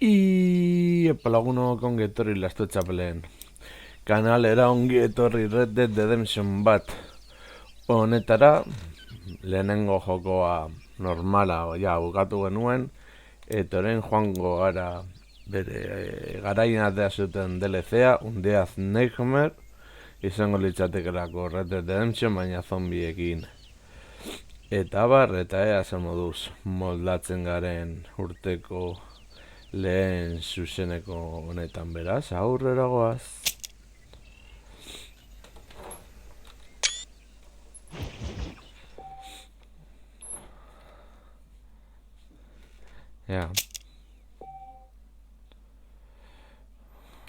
Lagunok ongi etorri lasto txapeleen. Kanalera ongi etorri Red Dead Redemption bat. Honetara, lehenengo jokoa normala ja bukatu genuen, eta orain joango gara bere garaien atea zuten DLC-a, Undead Nightmare, izango litzatekelako Red Dead Redemption, baina zombiekin. Eta bar, eta ea zer moduz moldatzen garen urteko lehen zuzeneko honetan, beraz, aurrera goaz. Ja.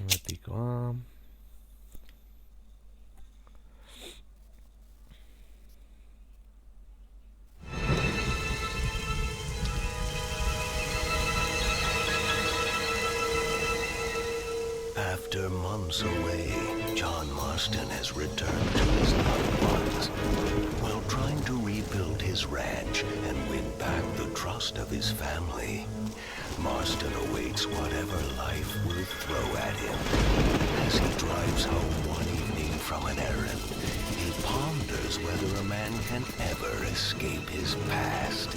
Betikoa. After months away, John Marston has returned to his loved ones while trying to rebuild his ranch and win back the trust of his family. Marston awaits whatever life will throw at him. As he drives home one evening from an errand, he ponders whether a man can ever escape his past.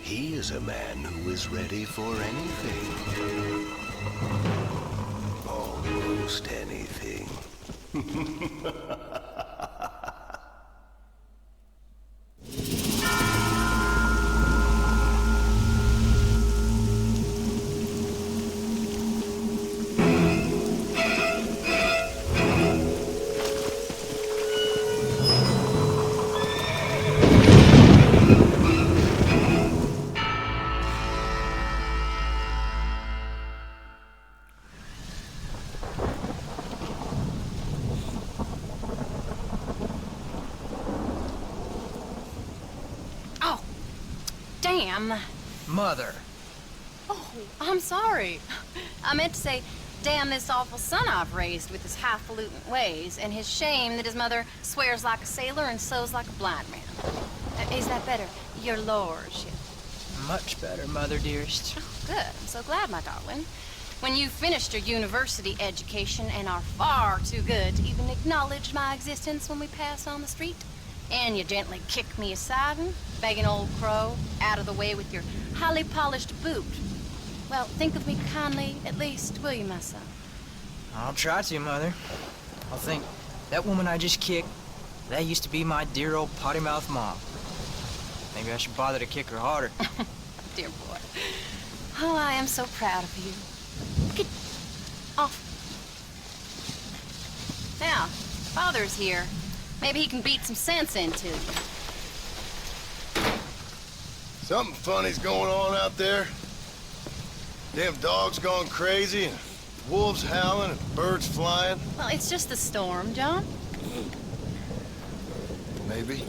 He is a man who is ready for anything. Almost anything. Damn. Mother. Oh, I'm sorry. I meant to say, damn this awful son I've raised with his highfalutin ways, and his shame that his mother swears like a sailor and sews like a blind man. Is that better, your lordship? Much better, Mother dearest. Oh, good. I'm so glad, my darling. When you've finished your university education and are far too good to even acknowledge my existence when we pass on the street, and you gently kick me aside and begging old crow out of the way with your highly polished boot. Well, think of me kindly, at least, will you, my son? I'll try to, Mother. I'll think, that woman I just kicked, that used to be my dear old potty-mouthed mom. Maybe I should bother to kick her harder. Dear boy. Oh, I am so proud of you. Get off. Now, Father's here. Maybe he can beat some sense into you. Something funny's going on out there. Damn dogs gone crazy, and wolves howling, and birds flying. Well, it's just the storm, John. Maybe.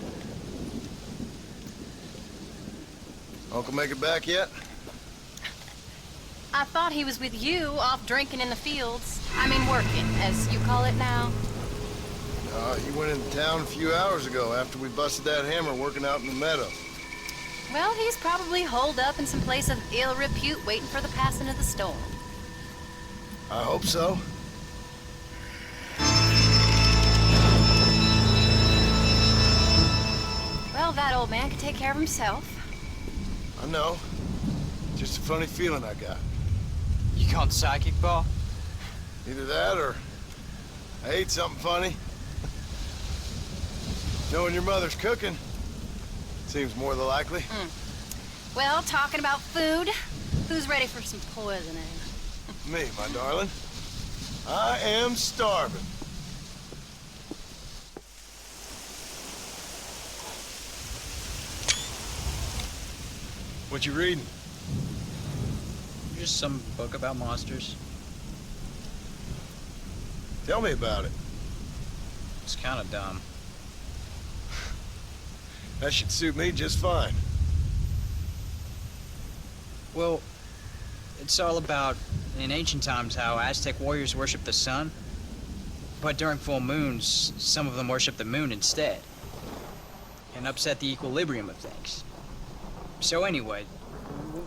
Uncle make it back yet? I thought he was with you, off drinking in the fields. I mean working, as you call it now. He went into town a few hours ago after we busted that hammer working out in the meadow. Well, he's probably holed up in some place of ill repute waiting for the passing of the storm. I hope so. Well, that old man can take care of himself. I know. Just a funny feeling I got. You gone psychic, Pa? Either that or I ate something funny. Knowing your mother's cooking seems more than likely. Well, talking about food, who's ready for some poisoning? Me, my darling. I am starving. What you reading? Just some book about monsters. Tell me about it. It's kind of dumb. That should suit me just fine. Well, it's all about, in ancient times, how Aztec warriors worshiped the sun. But during full moons, some of them worship the moon instead. And upset the equilibrium of things. So anyway,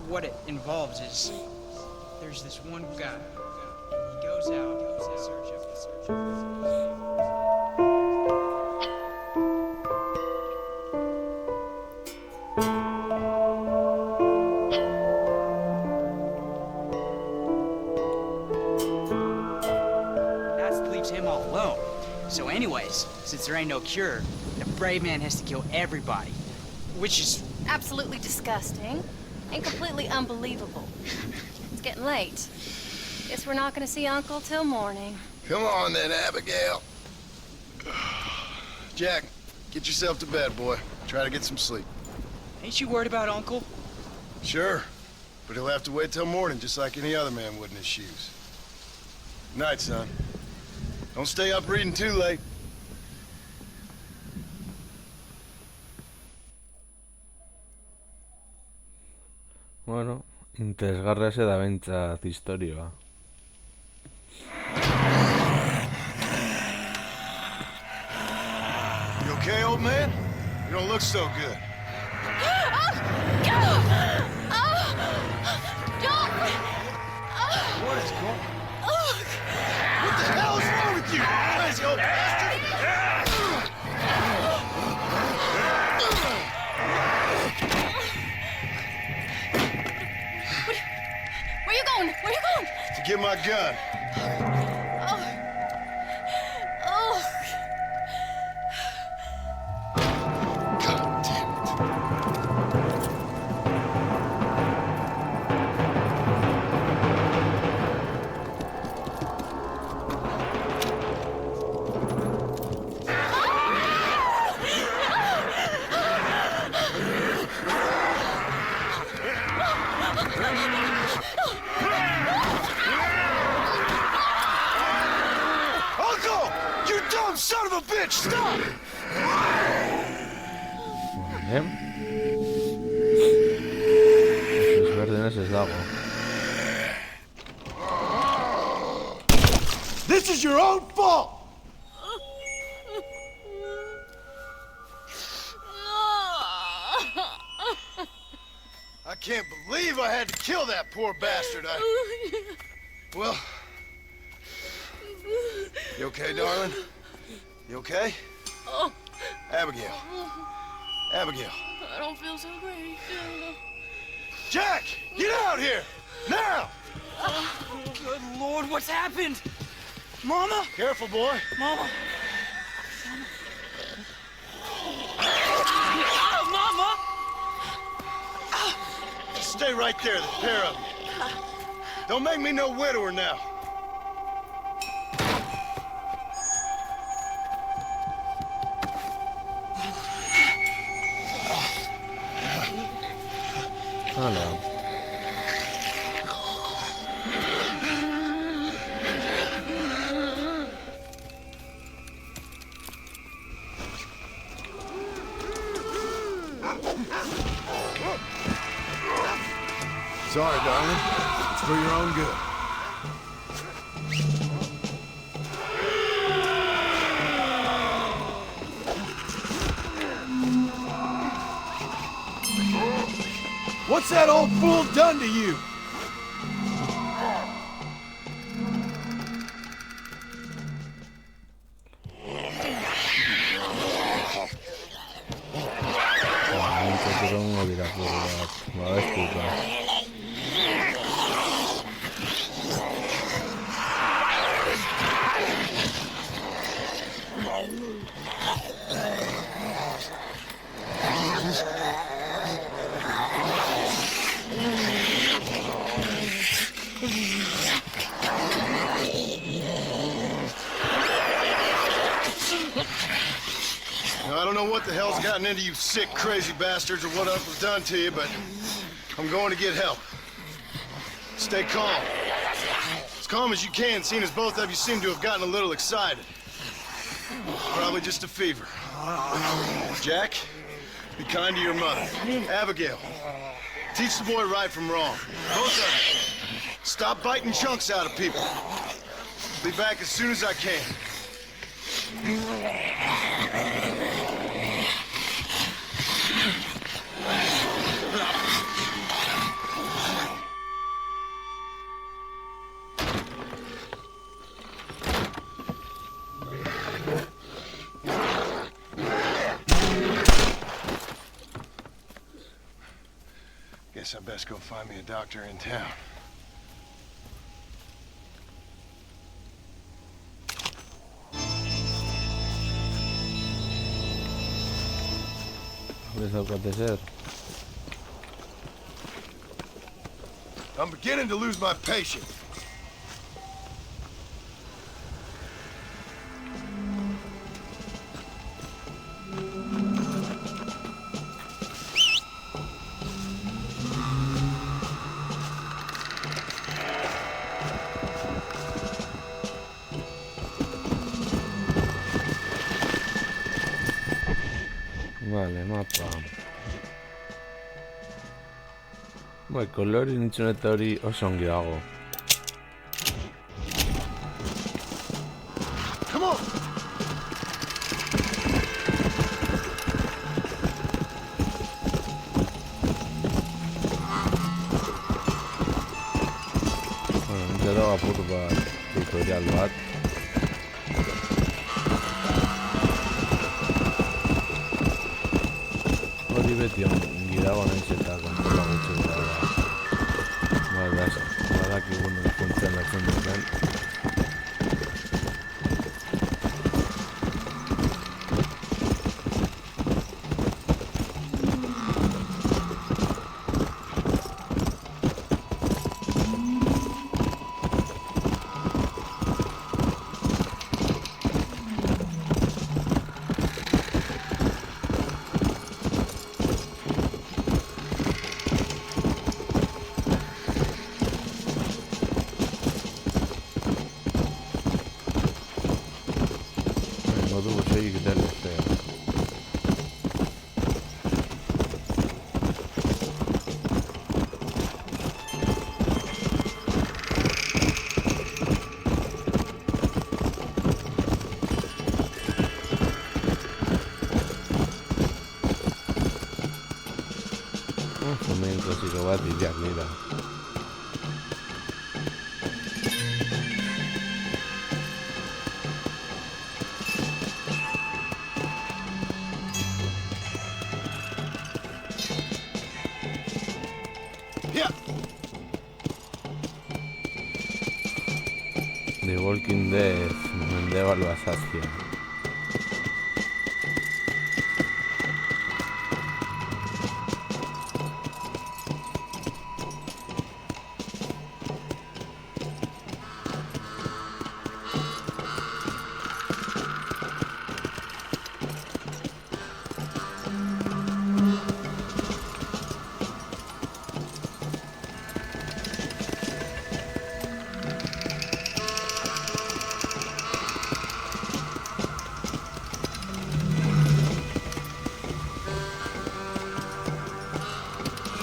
what it involves is There's this one guy. He goes out in search of. That leaves him all alone. So anyways, since there ain't no cure, the brave man has to kill everybody. Which is... Absolutely disgusting. And completely unbelievable. It's getting late. Guess we're not gonna see Uncle till morning. Come on then, Abigail. Jack, get yourself to bed, boy. Try to get some sleep. Ain't you worried about Uncle? Sure, but he'll have to wait till morning just like any other man would in his shoes. Night, son. Don't stay up reading too late. Bueno, interesgarria se da behintzat historioa. You okay, old man? You don't look so good. What is going on? What the hell is wrong with you, crazy old bastard? Where you going? Where you going? To get my gun. Oh. God damn it. Uncle! You dumb son of a bitch! Stop! Vale. Desberdinez ez dago. This is your own fault! I can't believe I had to kill that poor bastard. Well... You okay, darling? You okay? Oh, Abigail. Abigail. I don't feel so great. Jack! Get out here! Now! Good Lord, what's happened? Mama? Careful, boy. Mama? Oh, Mama! Stay right there, the pair of you. Don't make me no widower now. Hala. Sorry, darling. It's for your own good. What's that old fool done to you? Nintzatuko irakurri bat. Babestuta. Now, I don't know what the hell's gotten into you sick, crazy bastards or what else was done to you, but I'm going to get help. Stay calm. As calm as you can, seeing as both of you seem to have gotten a little excited. Probably just a fever. Jack, be kind to your mother. Abigail, teach the boy right from wrong. Both of you. Stop biting chunks out of people. Be back as soon as I can. Guess I best go find me a doctor in town. Eso puede ser. I'm beginning to lose my patience. Vale, mapa. Bai, kolori nintzen eta hori oso ongi dago. Come on! Bueno, nintzen dago apur bat tutorial bat. Hori beti ongi dago nahiz eta kontrola gutxi gara da. Badakigun funtzionatzen duten. Modu gozoik dela zea. Hemen klasiko bat hilak dira. Yeah! The Walking Dead, Mendebal Bazazkia.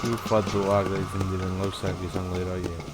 Sulfatuak deitzen diren gauzak izango dira horiek.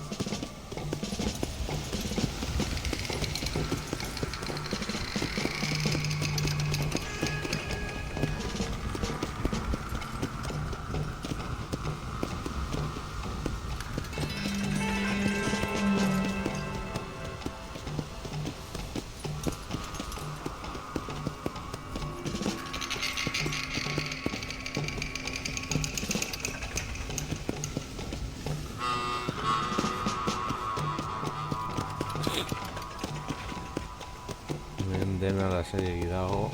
Dena lasaiegi dago.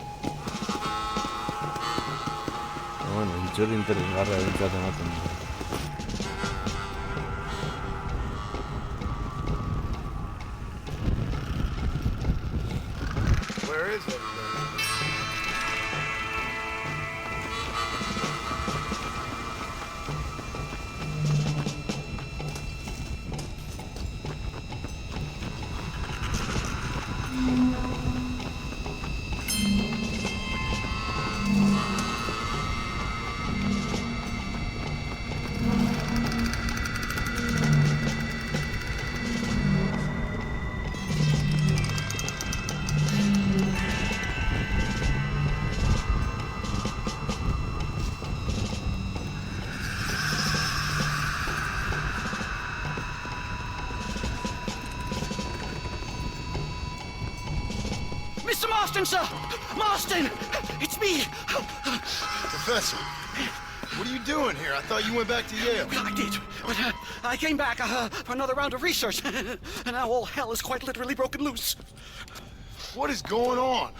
Bueno, itxori interesgarra bintzat ematen du. Where is everybody? Mr. Marston, sir! Marston! It's me! Professor, What are you doing here? I thought you went back to Yale. I did, but I came back for another round of research, and now all hell is quite literally broken loose. What is going on?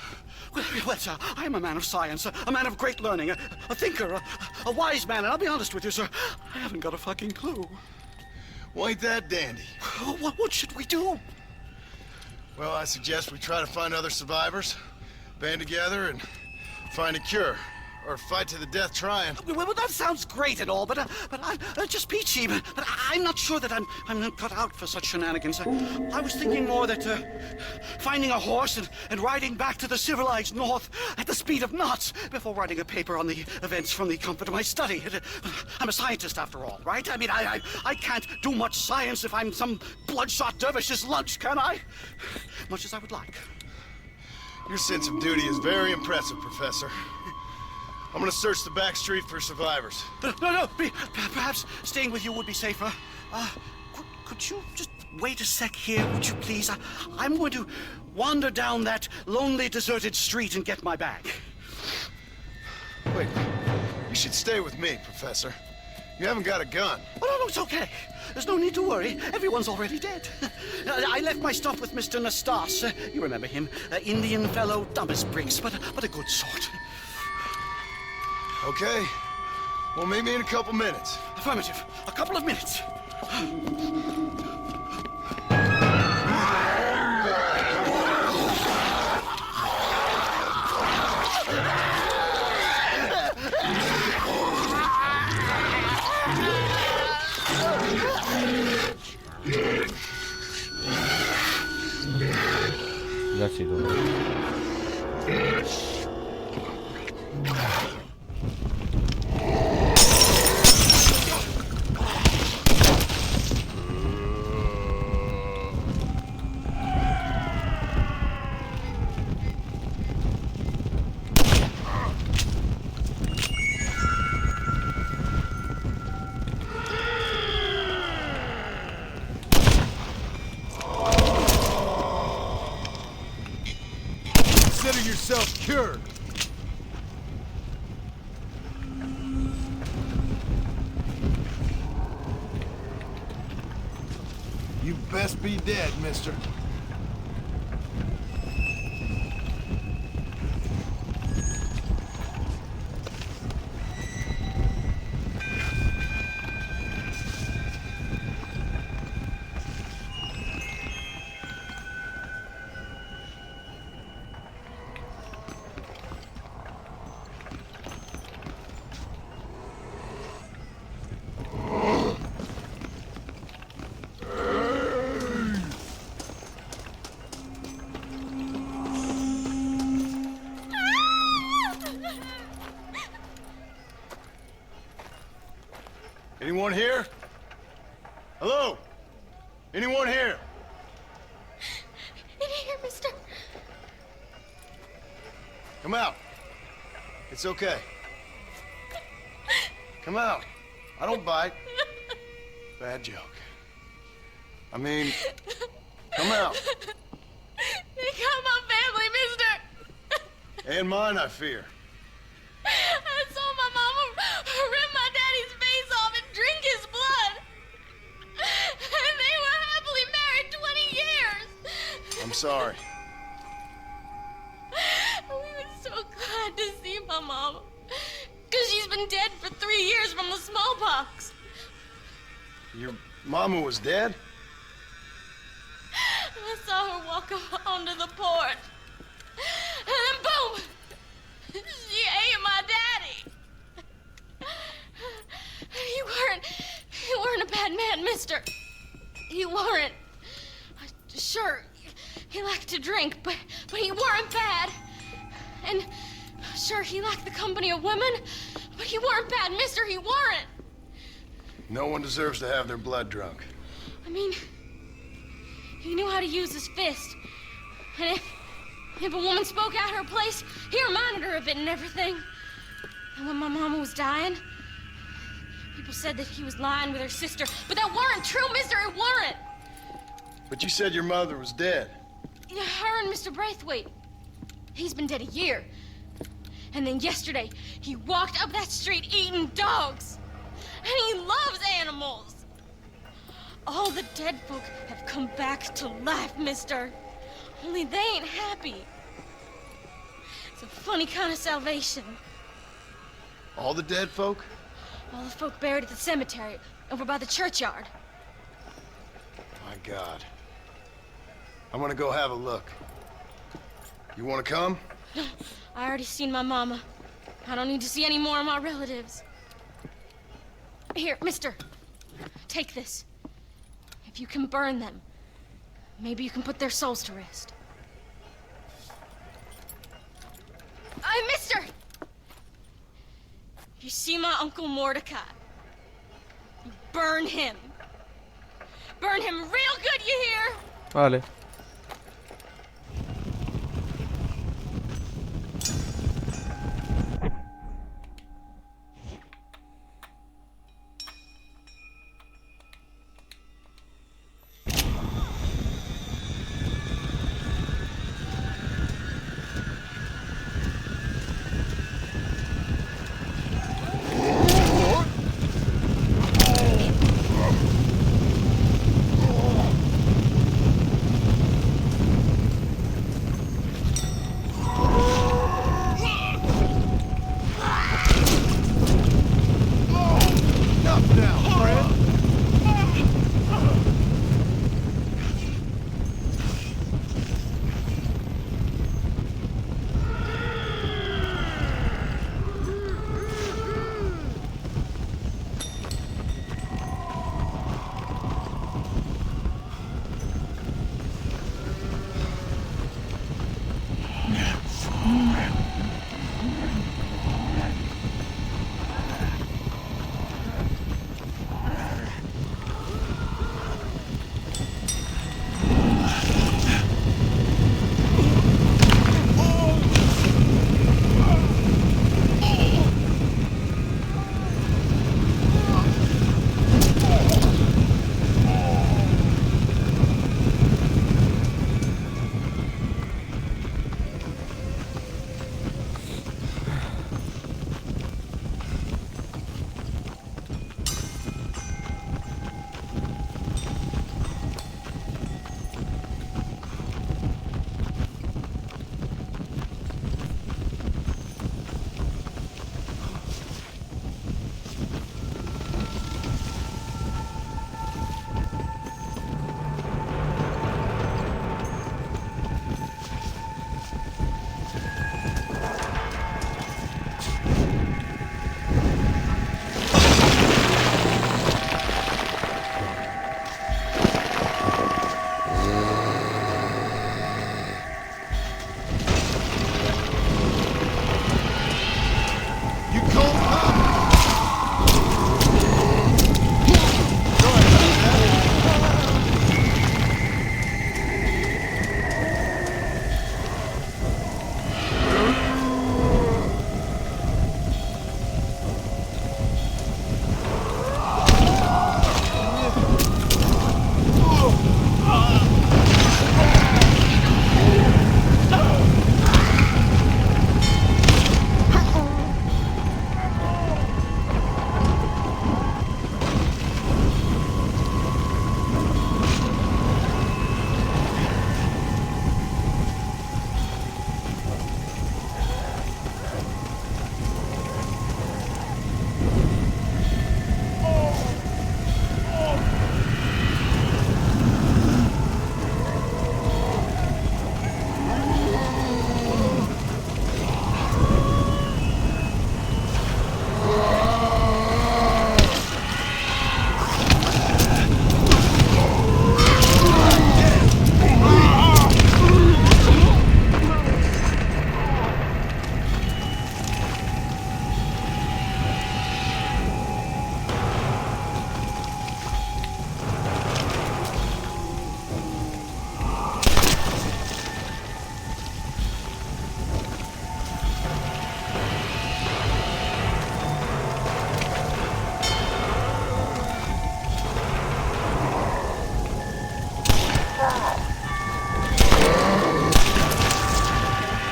Well, sir, I am a man of science, a man of great learning, a thinker, a wise man, and I'll be honest with you, sir, I haven't got a fucking clue. Well, ain't that dandy? What should we do? Well, I suggest we try to find other survivors, band together, and find a cure. Or fight to the death trying. Well, that sounds great and all, but I'm just peachy. But I'm not sure that I'm not cut out for such shenanigans. I was thinking more that finding a horse and riding back to the civilized north at the speed of knots before writing a paper on the events from the comfort of my study. I'm a scientist after all, right? I mean, I can't do much science if I'm some bloodshot dervish's lunch, can I? Much as I would like. Your sense of duty is very impressive, Professor. I'm gonna search the back street for survivors. No, perhaps staying with you would be safer. Could you just wait a sec here, would you please? I'm going to wander down that lonely, deserted street and get my bag. Wait, you should stay with me, Professor. You haven't got a gun. Oh, no, it's okay. There's no need to worry. Everyone's already dead. I left my stuff with Mr. Nastas. You remember him. Indian fellow, dumb as bricks, but a good sort. Okay. Well, meet me in a couple minutes. Affirmative. A couple of minutes. Ya sí, tú. Consider yourself cured. You best be dead, mister. Anyone here? Hello? Anyone here? In here, mister. Come out. It's okay. Come out. I don't bite. Bad joke. I mean, come out. They got my family, mister. And mine, I fear. I saw my mama rip my daddy's face off and drink his blood. And they were happily married 20 years. I'm sorry. We were so glad to see my mama. Because she's been dead for 3 years from the smallpox. Your mama was dead? I saw her walk up onto the porch. And then boom! She ate my daddy. You weren't a bad man, mister. You weren't. Sure, he liked to drink, but he weren't bad. And sure, he liked the company of women, but he weren't bad, mister. He weren't. No one deserves to have their blood drunk. I mean, he knew how to use his fist. And if a woman spoke out her place, he reminded her of it and everything. And when my mama was dying, people said that he was lying with her sister. But that weren't true, mister, it weren't. But you said your mother was dead. Yeah, her and Mr. Braithwaite. He's been dead a year. And then yesterday, he walked up that street eating dogs. And he loves animals. All the dead folk have come back to life, mister. Only they ain't happy. It's a funny kind of salvation. All the dead folk? All the folk buried at the cemetery over by the churchyard. My God. I'm gonna go have a look. You wanna come? I already seen my mama. I don't need to see any more of my relatives. Here, mister. Take this. If you can burn them, maybe you can put their souls to rest. Mister! If you see my Uncle Mordecai, burn him. Burn him real good, you hear? Vale.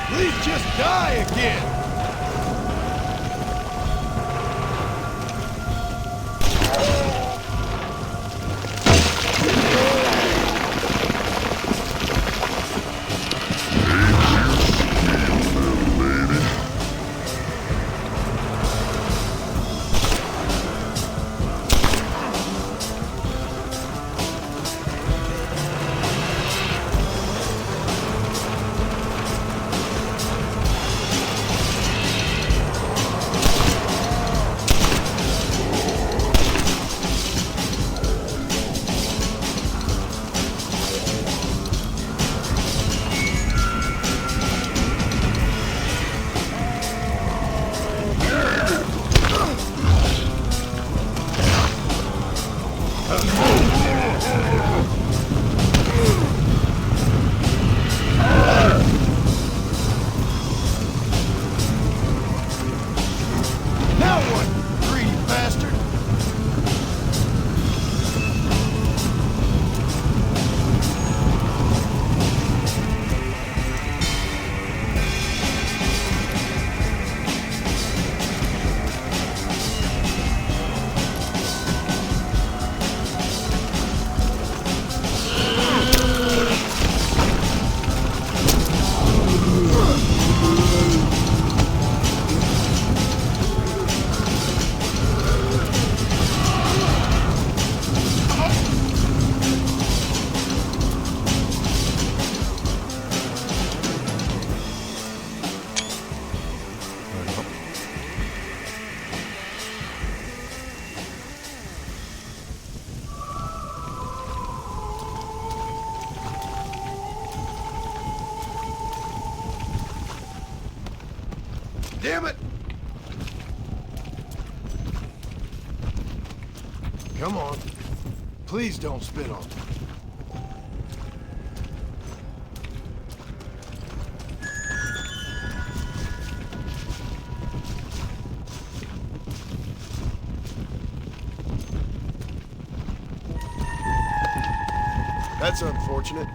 Please just die again! damn it! Come on. Please don't spit on me. That's unfortunate.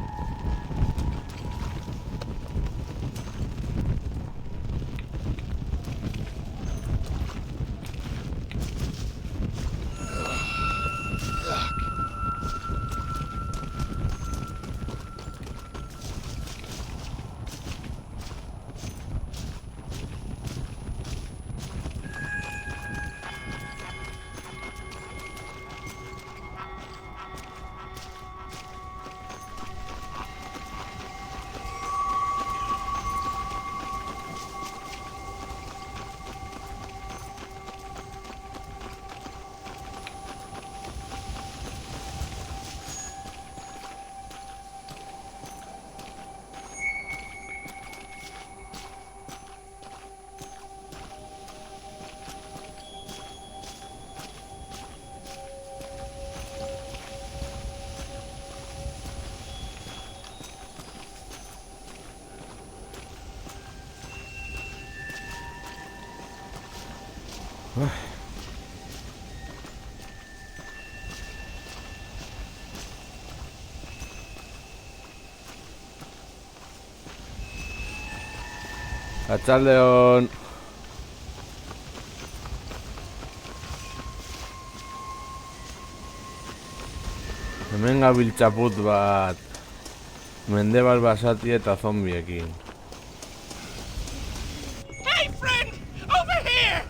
Arratsaldeon. Hemen gabil txaput bat Mendebal basati eta zombiekin. Hey, friend! Over here!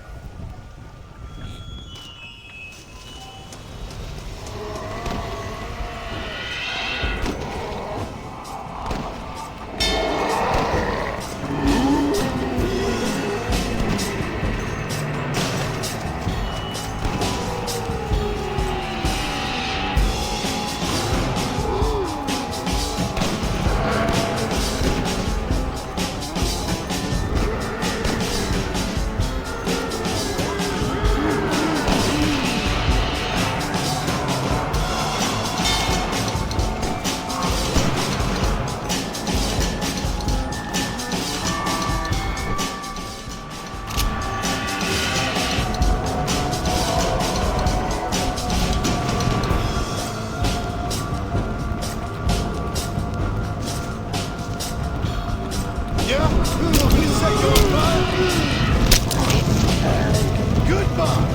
Yeah? You say goodbye? Goodbye!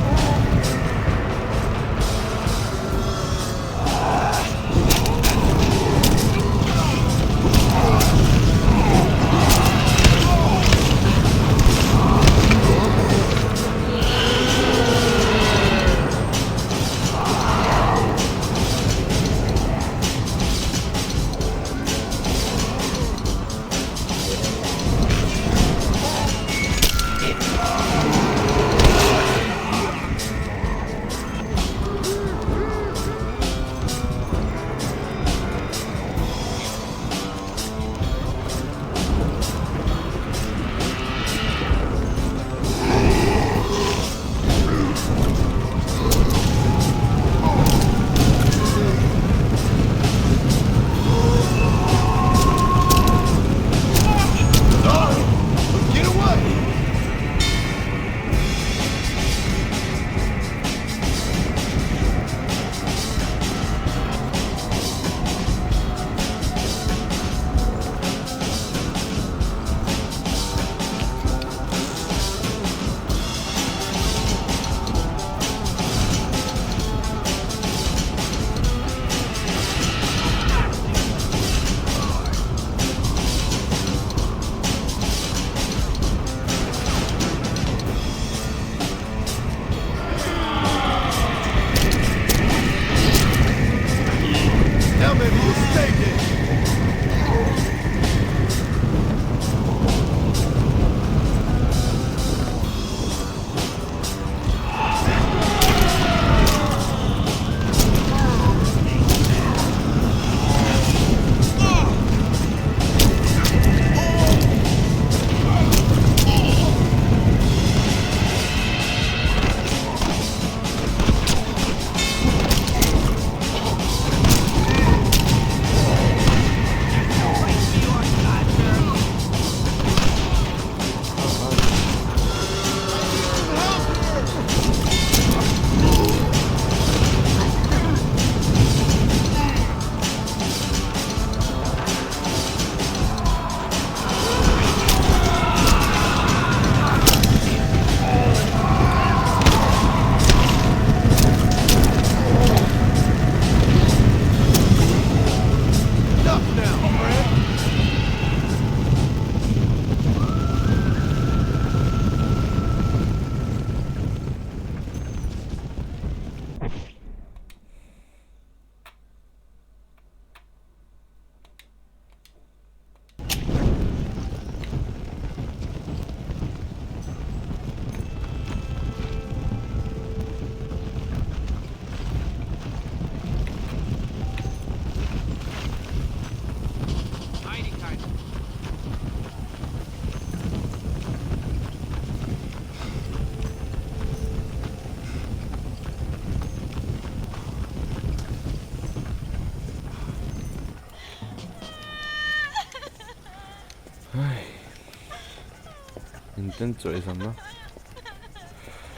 Intentso izan da.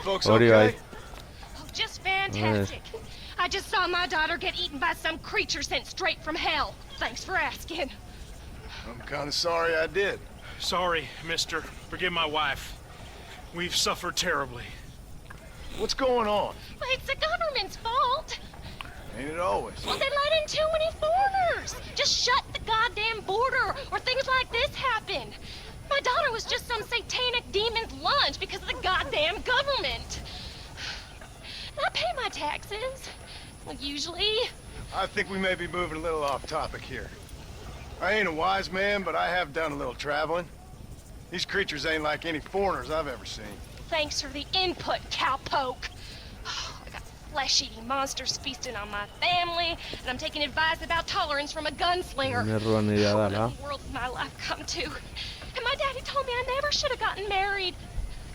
Folks Hori bai. okay? Oh, just fantastic. I just saw my daughter get eaten by some creature sent straight from hell. Thanks for asking. I'm kind of sorry I did. Sorry, mister. Forgive my wife. We've suffered terribly. What's going on? Well, it's the government's fault. Ain't it always? Well, they let in too many foreigners. Just shut the goddamn border, or things like this happen. My daughter was just some satanic demon's lunch because of the goddamn government. I pay my taxes. Well, usually. I think we may be moving a little off topic here. I ain't a wise man, but I have done a little traveling. These creatures ain't like any foreigners I've ever seen. Thanks for the input, cowpoke. I got flesh-eating monsters feasting on my family, and I'm taking advice about tolerance from a gunslinger. Nerroa nire What dala. in the world did my life come to? And my daddy told me I never should have gotten married.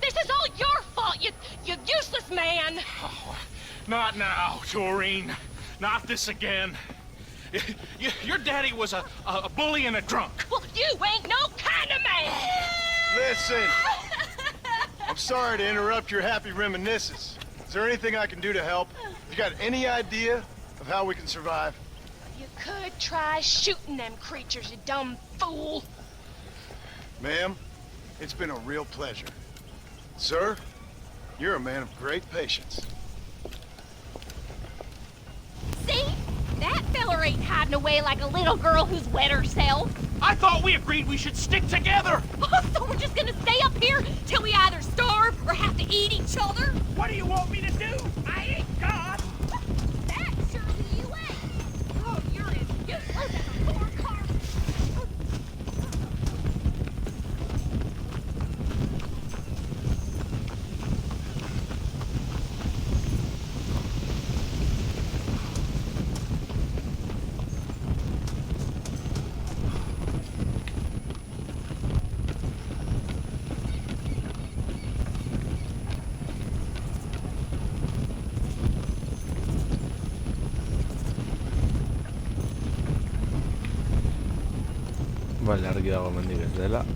This is all your fault, you useless man. Not now, Doreen. Not this again. Your daddy was a bully and a drunk. Well, you ain't no kind of man. Listen! I'm sorry to interrupt your happy reminiscences. Is there anything I can do to help? You got any idea of how we can survive? You could try shooting them creatures, you dumb fool. Ma'am, it's been a real pleasure. Sir, you're a man of great patience. See? That feller ain't hiding away like a little girl who's wet herself. I thought we agreed we should stick together. So we're just gonna stay up here till we either starve or have to eat each other? What do you want me to do? I ain't God. That surely you ain't. Oh, you're as useless as a corn car. Bale, argi dago mendik ez dela.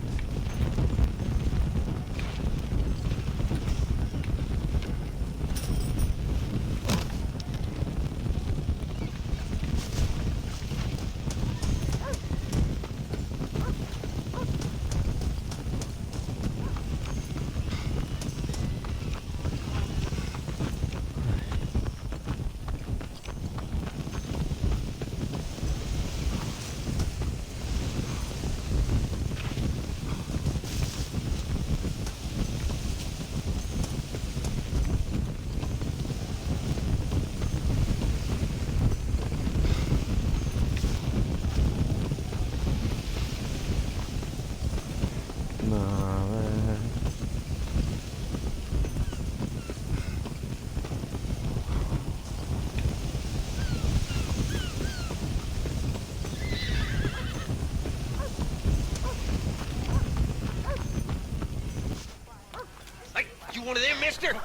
Hey, you one of them, mister?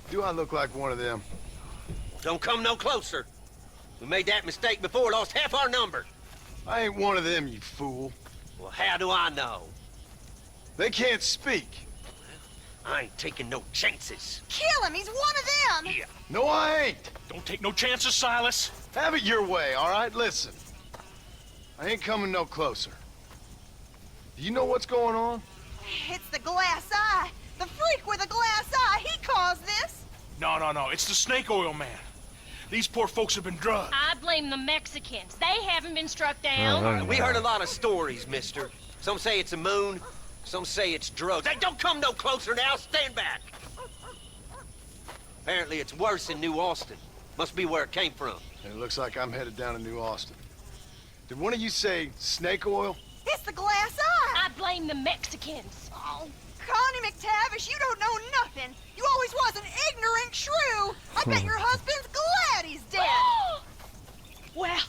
Do I look like one of them? Don't come no closer. We made that mistake before, lost half our number. I ain't one of them, you fool. Well, how do I know? They can't speak. I ain't taking no chances. Kill him! He's one of them! Yeah. No, I ain't. Don't take no chances, Silas. Have it your way, all right? Listen. I ain't coming no closer. Do you know what's going on? It's the glass eye. The freak with a glass eye. He caused this. No. It's the snake oil man. These poor folks have been drugged. I blame the Mexicans. They haven't been struck down. We heard a lot of stories, mister. Some say it's a moon, some say it's drugs. Hey, don't come no closer now. Stand back. Apparently it's worse in New Austin. Must be where it came from. It looks like I'm headed down to New Austin. Did one of you say snake oil? It's the glass eye. I blame the Mexicans. Oh, Connie McTavish, you don't know nothing. You always was an ignorant shrew. I bet your husband's glad he's dead. Well,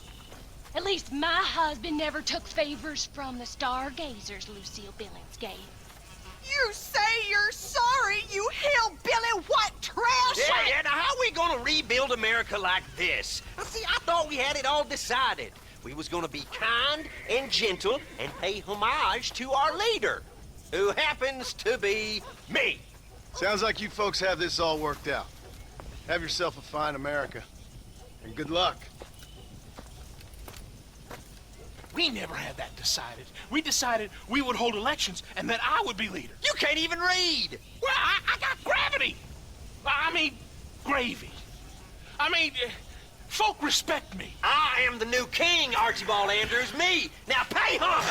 At least my husband never took favors from the stargazers Lucille Billings gave. You say you're sorry, you hillbilly white trash! Yeah, now how are we gonna rebuild America like this? Now, see, I thought we had it all decided. We was gonna be kind and gentle and pay homage to our leader, who happens to be me. Sounds like you folks have this all worked out. Have yourself a fine America. And good luck. We never had that decided. We decided we would hold elections and that I would be leader. You can't even read. Well, I got gravity. I mean, gravy. I mean, folk respect me. I am the new king, Archibald Andrews, me. Now pay homage.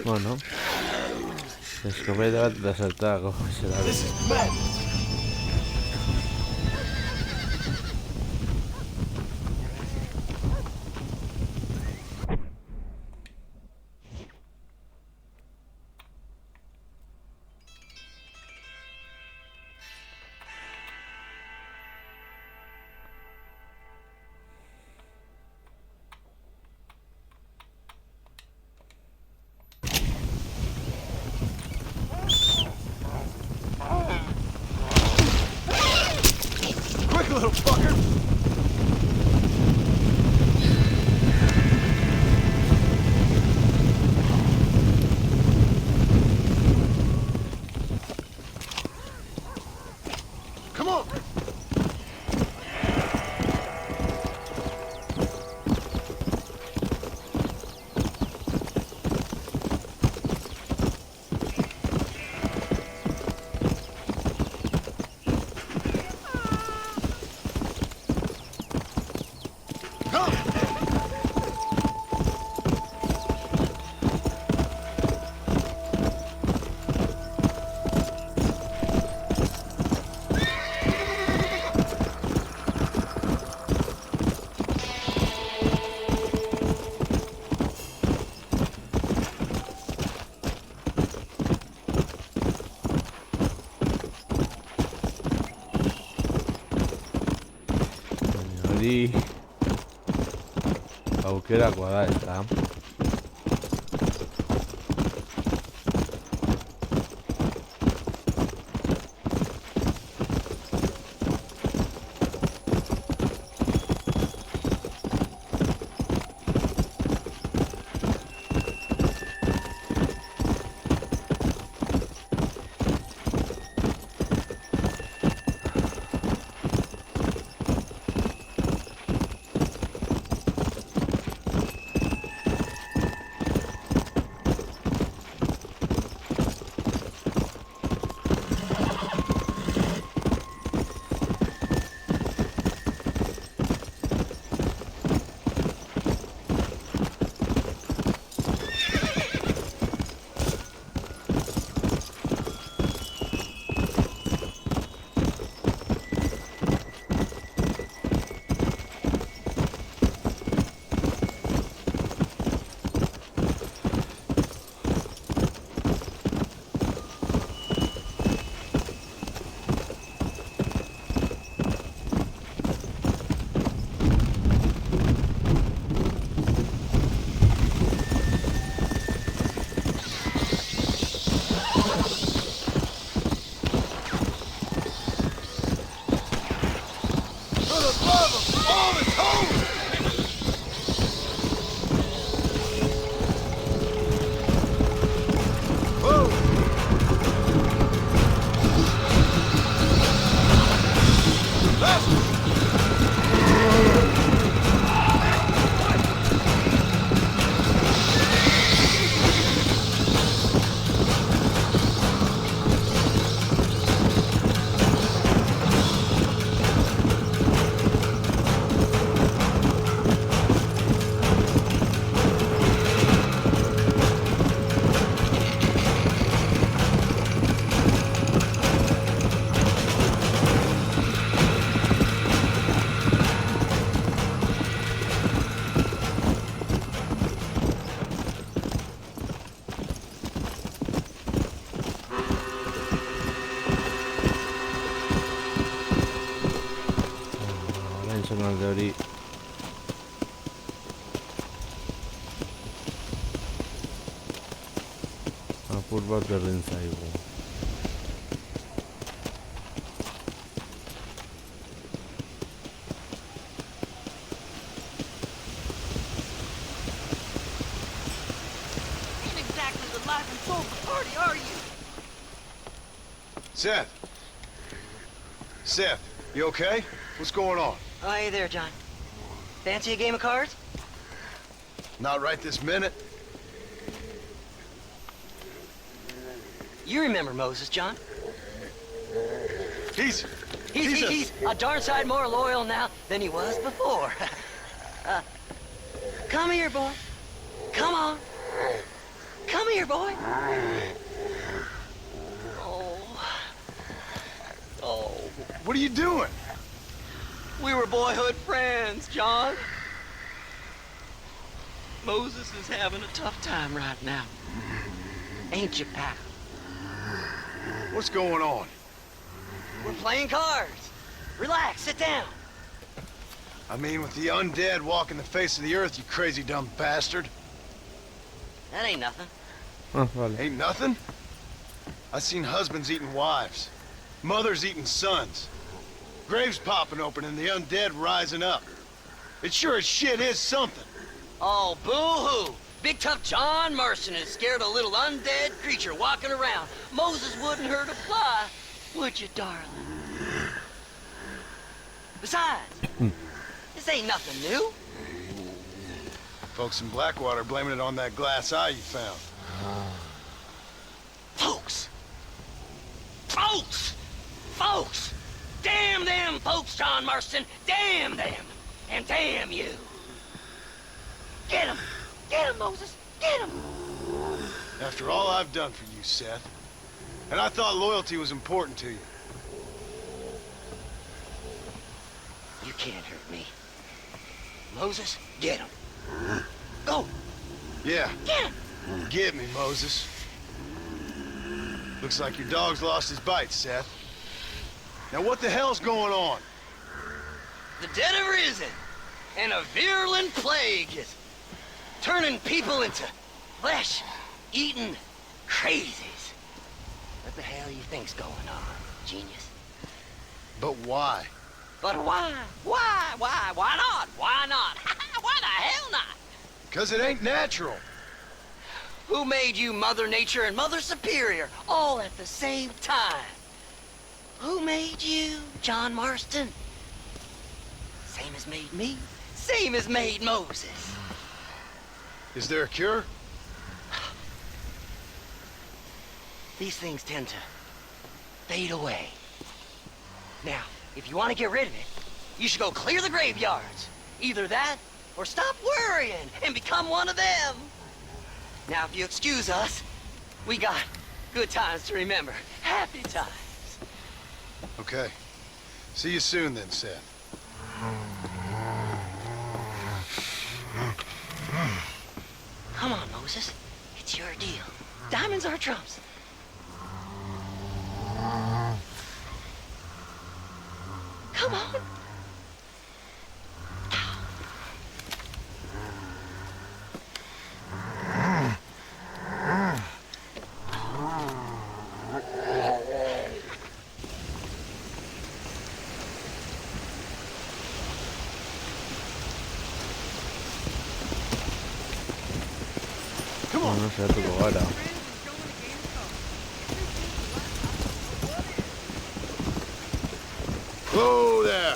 Bueno, escopeta bat desertada, como será. This is madness. Quick, little fucker! Come on! Hori aukerakoa da, eta zen alde hori. Apur bat berdin zaigu. Ain't exactly the life and soul of the party, are you? Seth. Seth, you okay? What's going on? Oh, hey there, John. Fancy a game of cards? Not right this minute. You remember Moses, John? He's He's a darn sight more loyal now than he was before. Come here, boy. Come on. Come here, boy. Oh, What are you doing? we were boyhood friends, John. Moses is having a tough time right now. Ain't you, pal? What's going on? We're playing cards. Relax, sit down. I mean, with the undead walking the face of the earth, you crazy dumb bastard. That ain't nothing. Ah, vale. Ain't nothing? I seen husbands eating wives, mothers eating sons, graves popping open and the undead rising up. It sure as shit is something. Oh, boo-hoo! Big tough John Marston has scared a little undead creature walking around. Moses wouldn't hurt a fly, would you, darling? Besides, this ain't nothing new. Folks in Blackwater blaming it on that glass eye you found. Folks! Folks! Folks! Damn them folks, John Marston! Damn them! And damn you! Get him! Get him, Moses! Get him! After all I've done for you, Seth. And I thought loyalty was important to you. You can't hurt me. Moses, get him. Go! Yeah, Get him! get me, Moses. Looks like your dog's lost his bite, Seth. Now what the hell's going on? The dead have risen, and a virulent plague is turning people into flesh-eating crazies. What the hell you think's going on, genius? But why? But why? Why? Why not? Why not? Why the hell not? 'Cause it ain't natural. Who made you Mother Nature and Mother Superior all at the same time? Who made you, John Marston? Same as made me. Same as made Moses. Is there a cure? These things tend to fade away. Now, if you want to get rid of it, you should go clear the graveyards. Either that, or stop worrying and become one of them. Now, if you excuse us, we got good times to remember. Happy times. Okay. See you soon then, Seth. Come on, Moses. It's your deal. Diamonds are trumps. Come on. Bueno, saiatuko gara. Whoa there!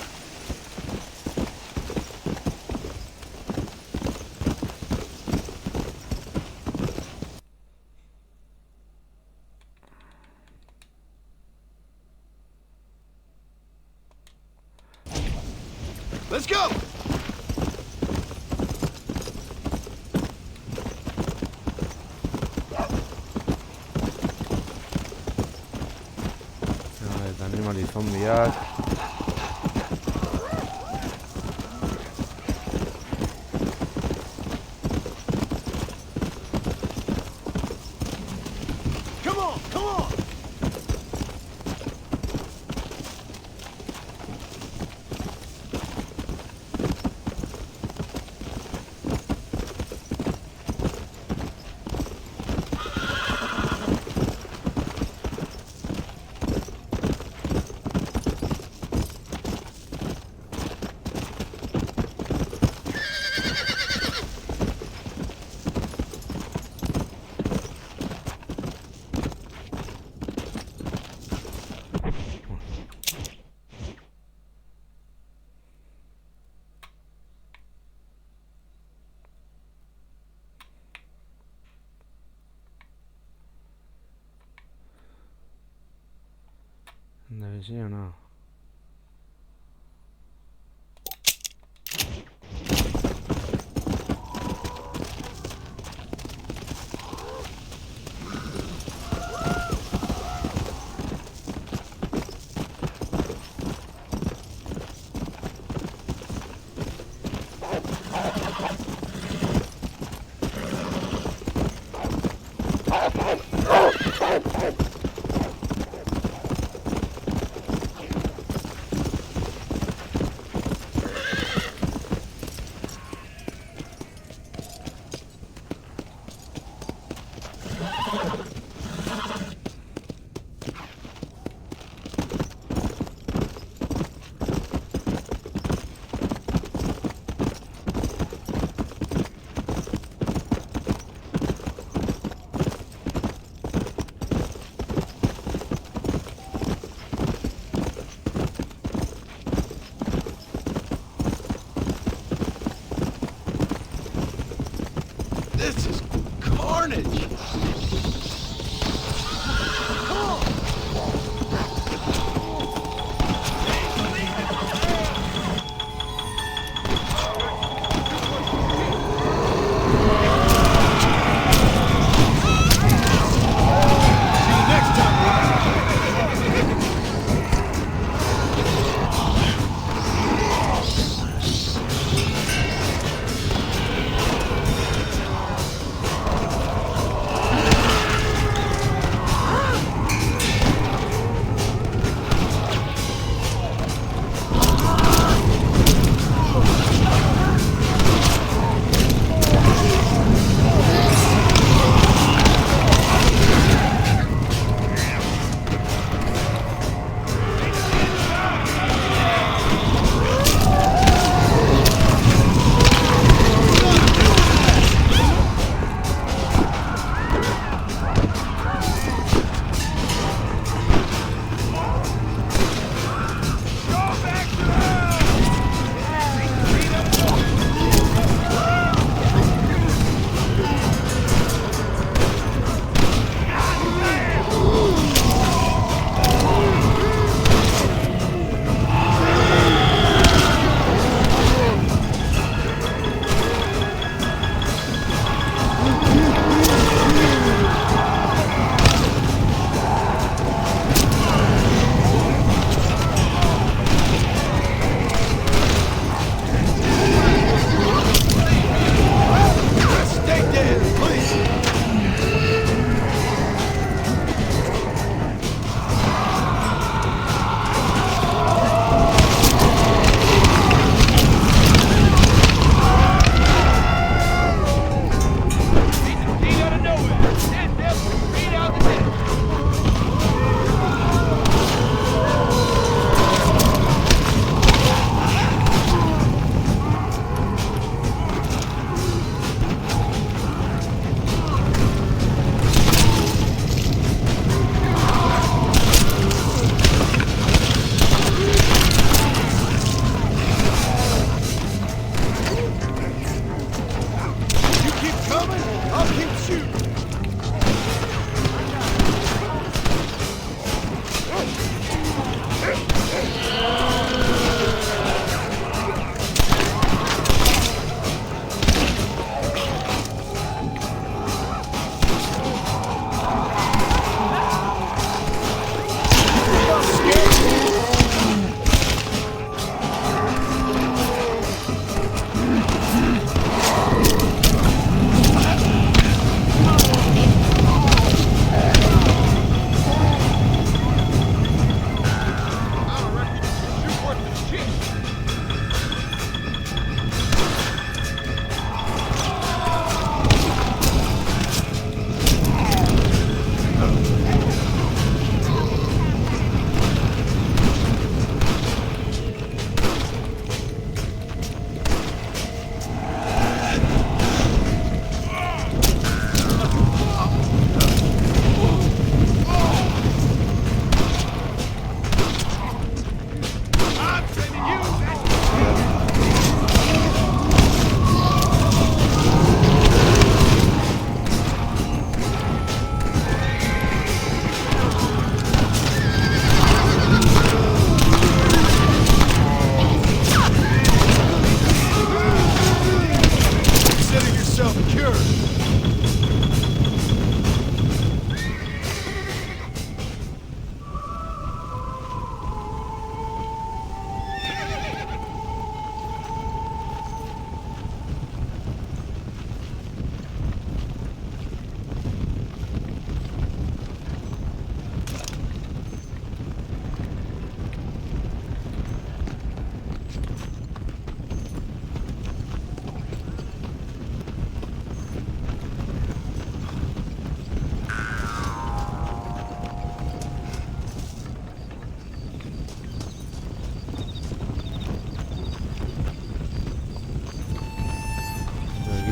Let's go! Eta animali zombiak. Come on, come on! ¿De sí o no? This is carnage!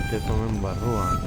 egiteko hemen barruan.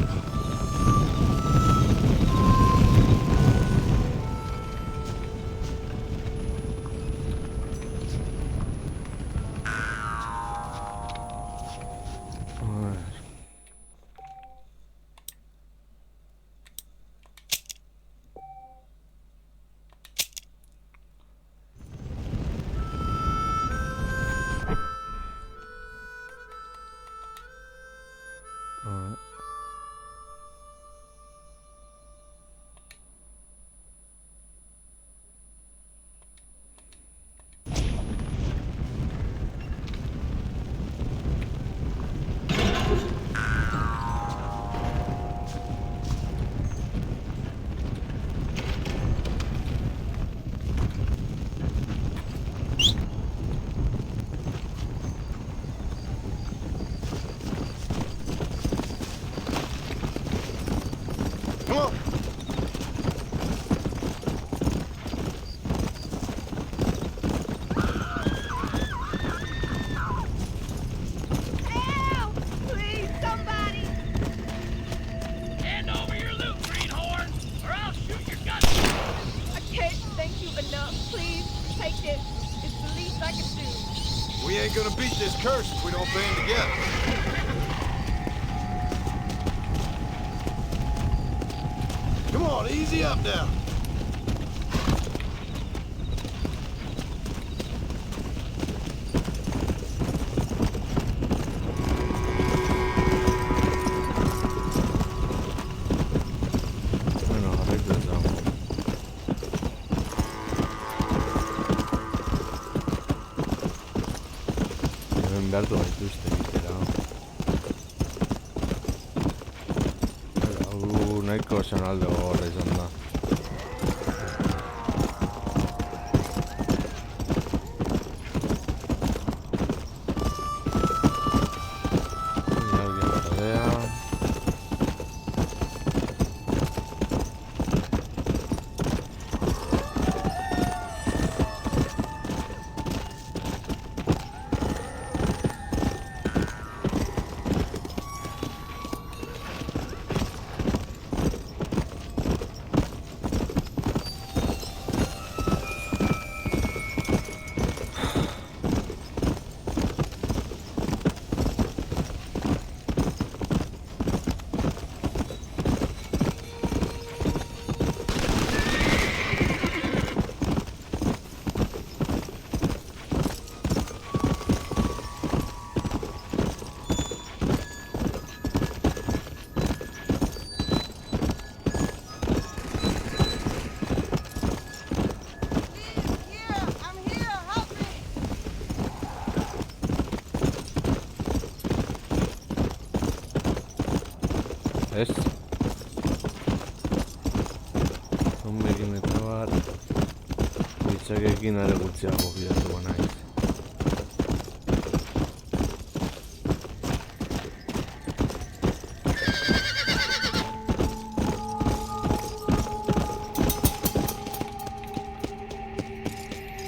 We ain't gonna beat this curse if we don't band together. Come on, easy up now. Bueno, arreglamos. Deben behar gaituzte egitera. Nahiko esan alde gogorra izan da. Alguien rodea. Ez? Zombekin eta bat hitzakekin are gutxiago bidatu banaiz.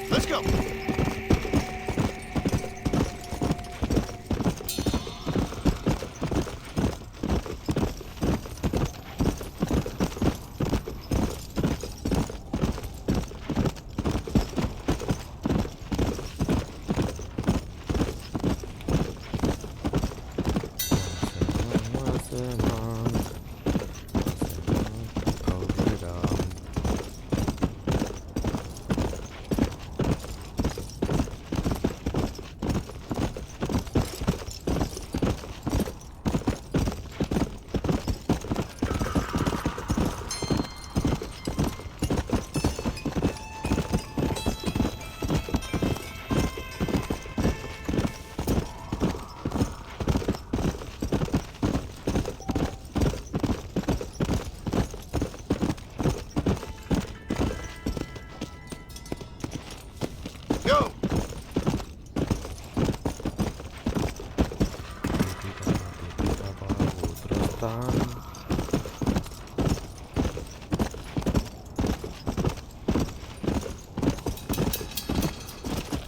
Let's go. Go!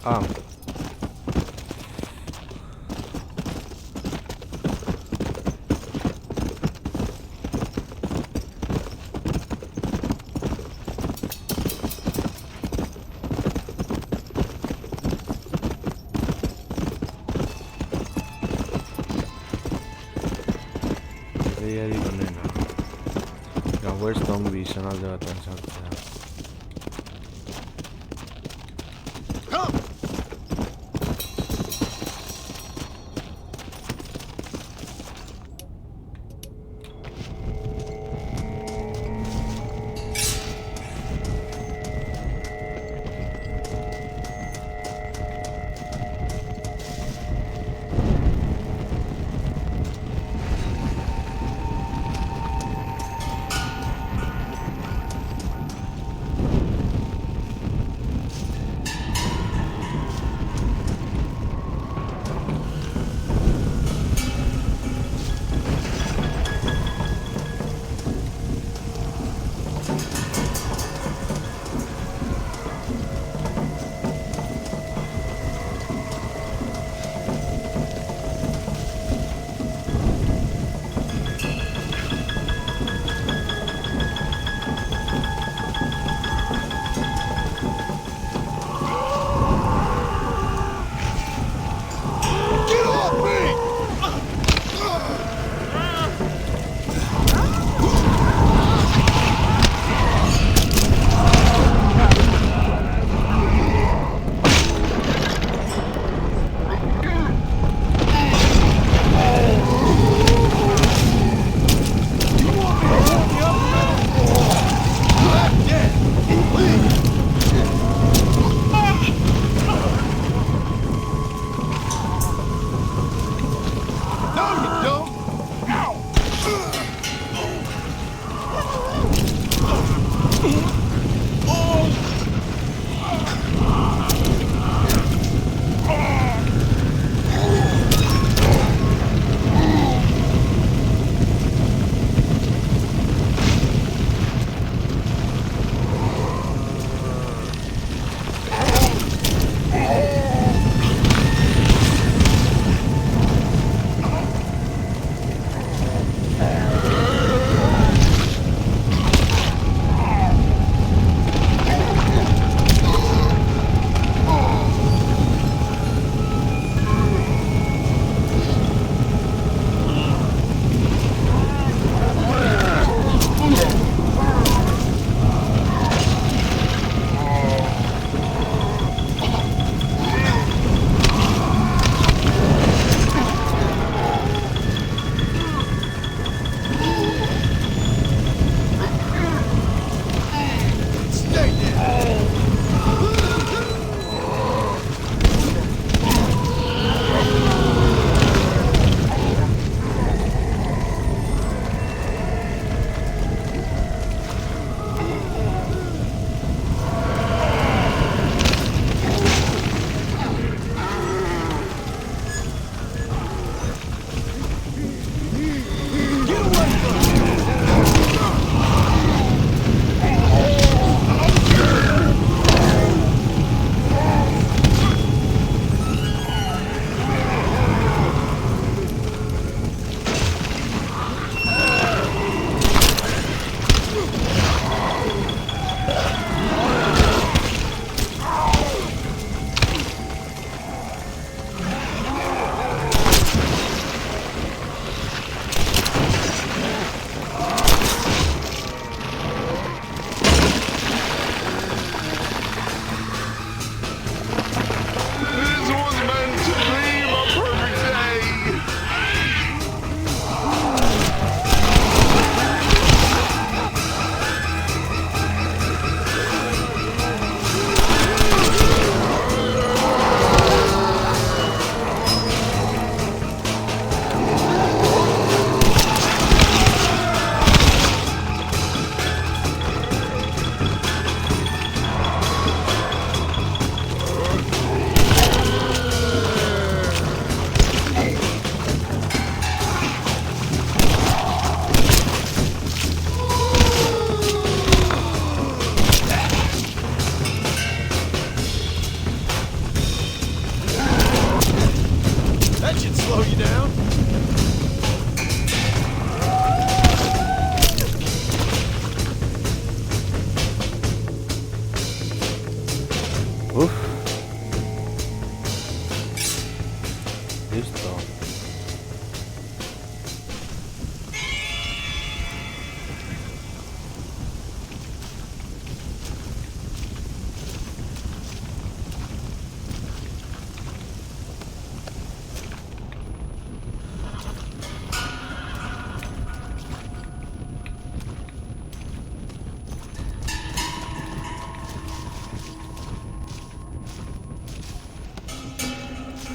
Ah. Weston Vision alde batean sartzea.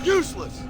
Useless!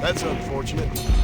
That's unfortunate.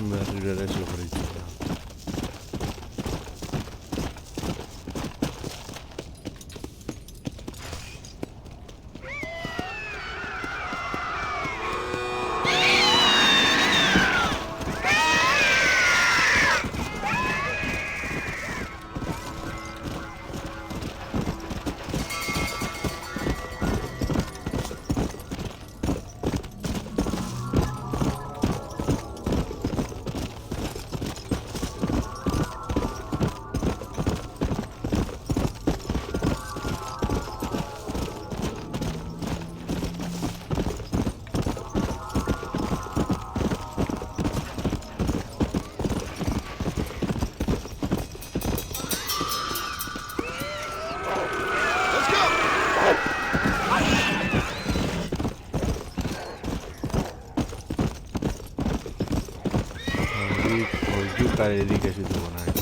hemen berriro ere sufritzen da. Oihukarerik ez ditugu nahi.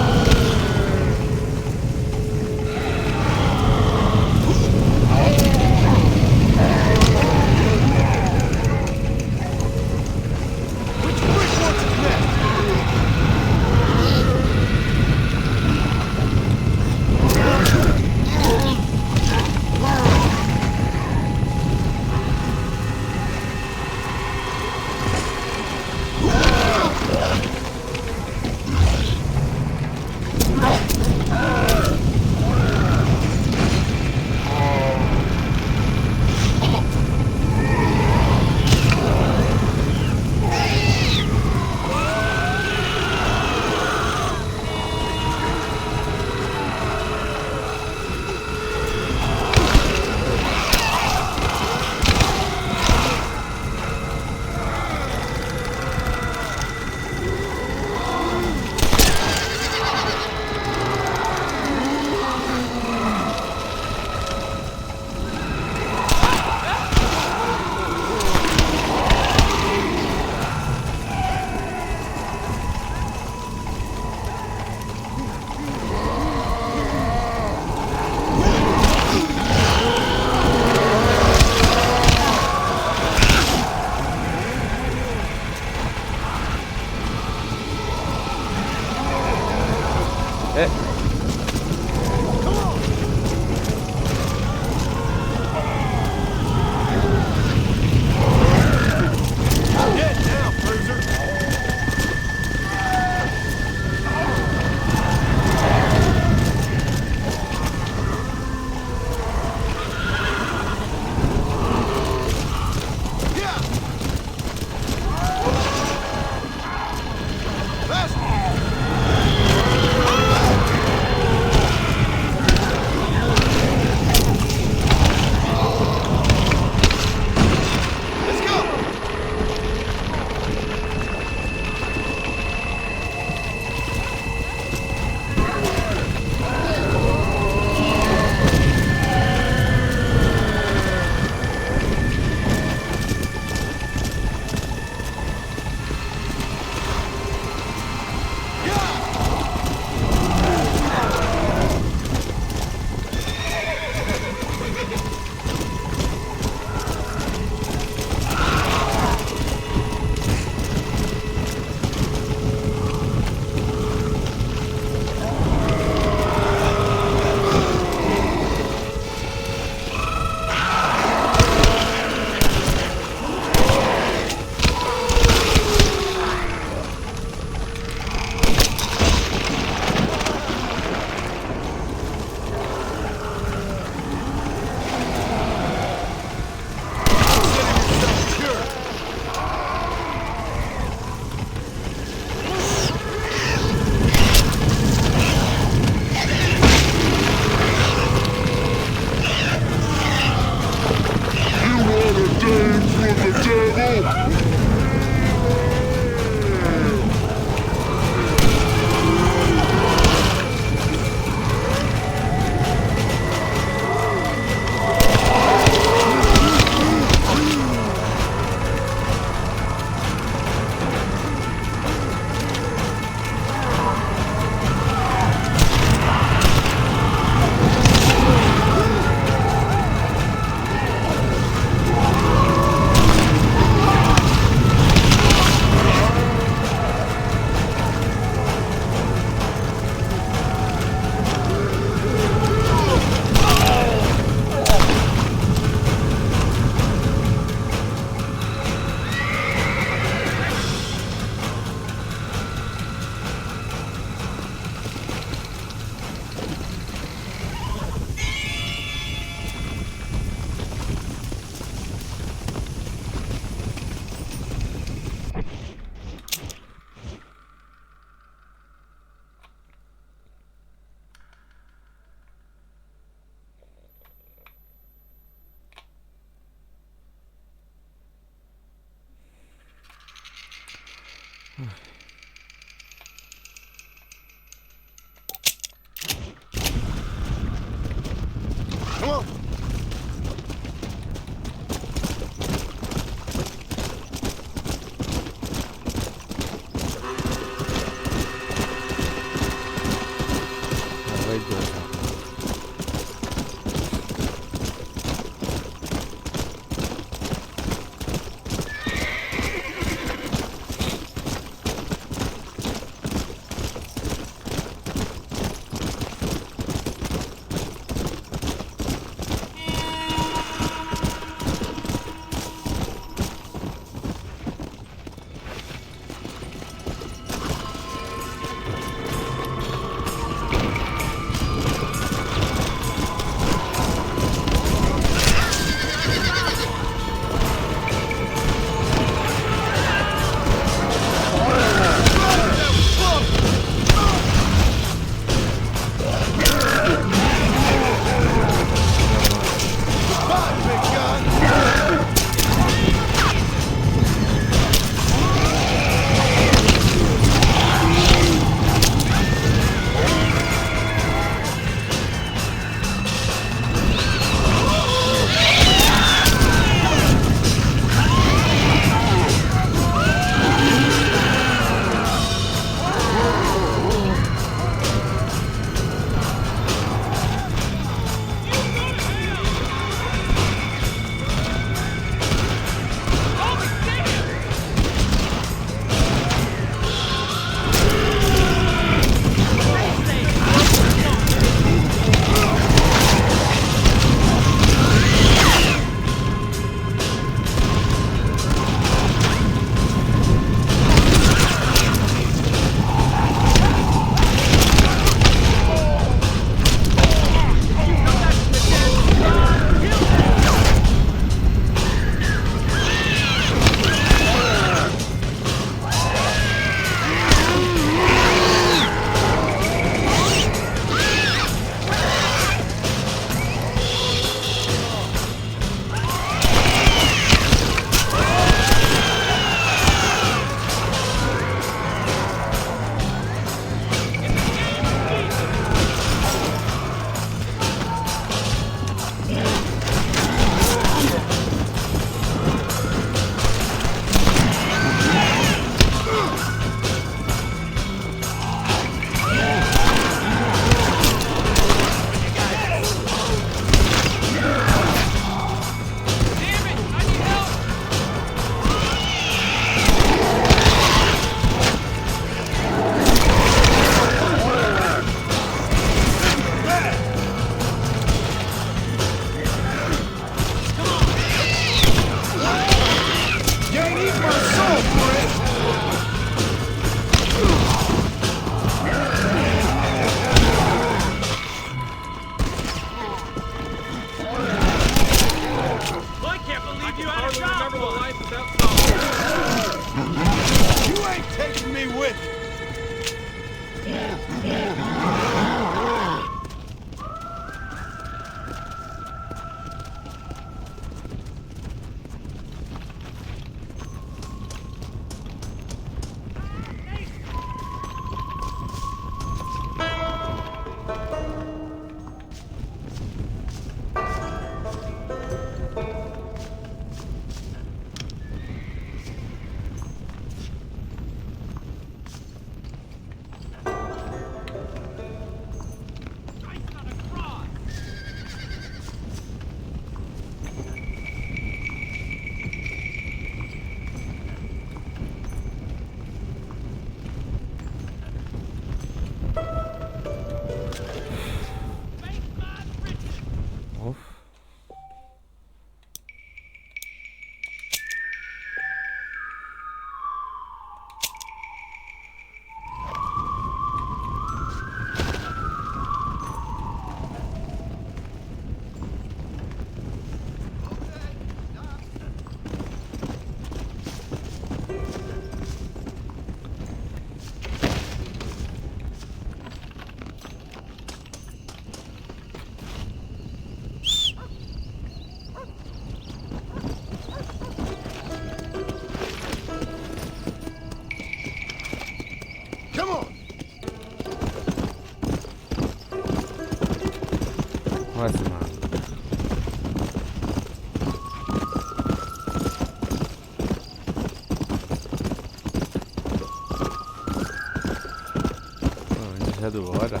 Saiatuko gara.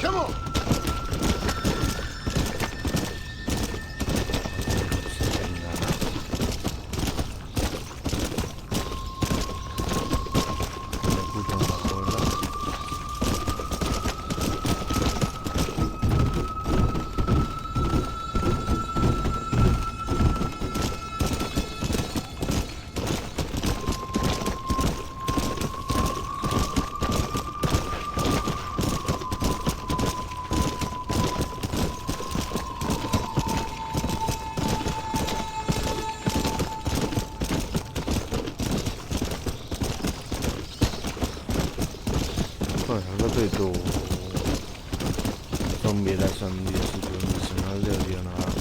Come on! Salvato di tu. Zombie la sandia dimensional de Orionada.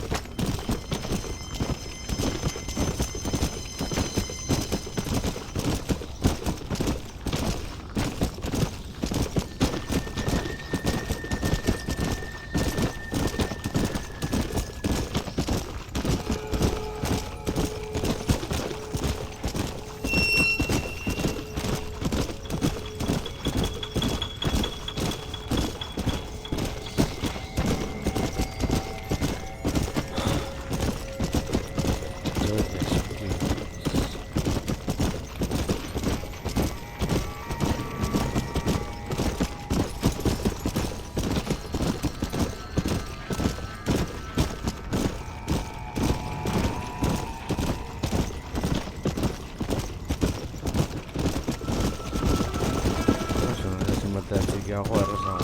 Que hago de rosa.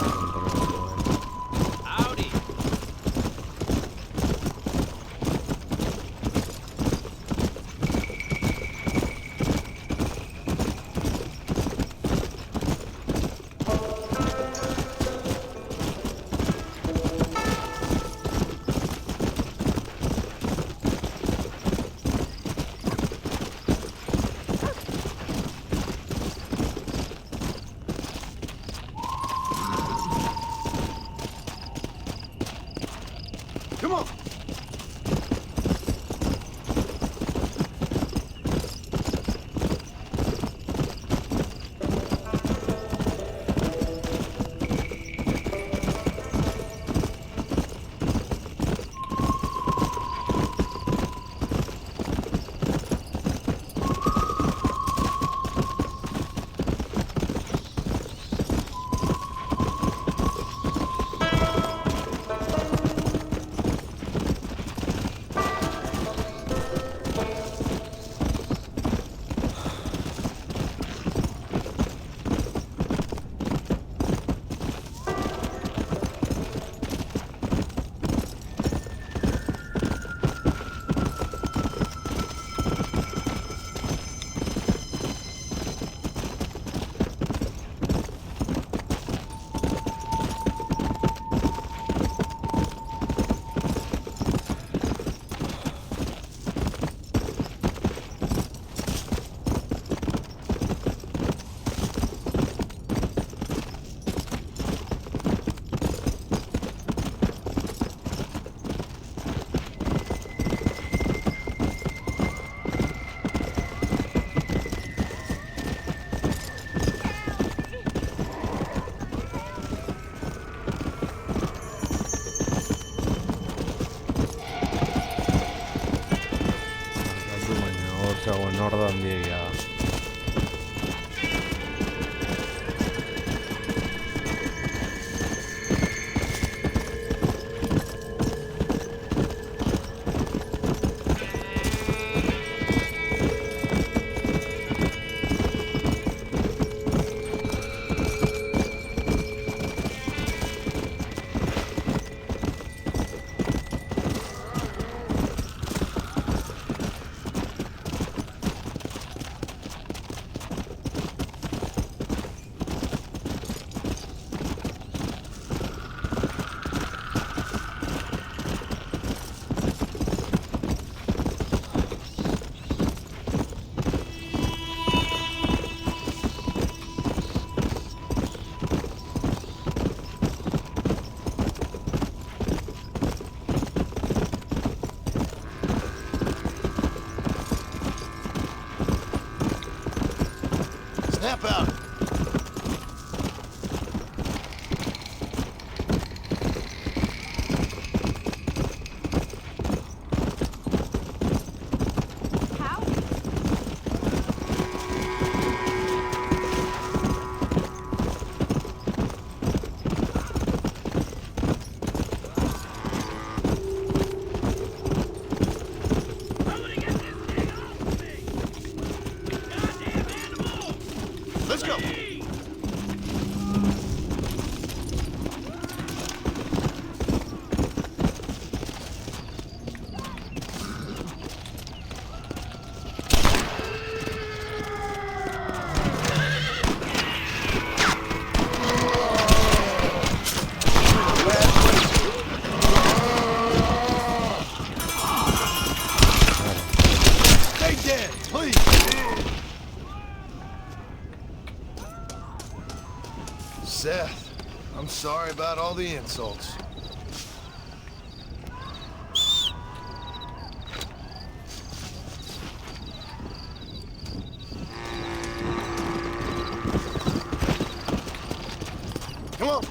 Howdy. handiegia da. Snap out. Let's go. Stay dead, please. Seth, I'm sorry about all the insults. Come on.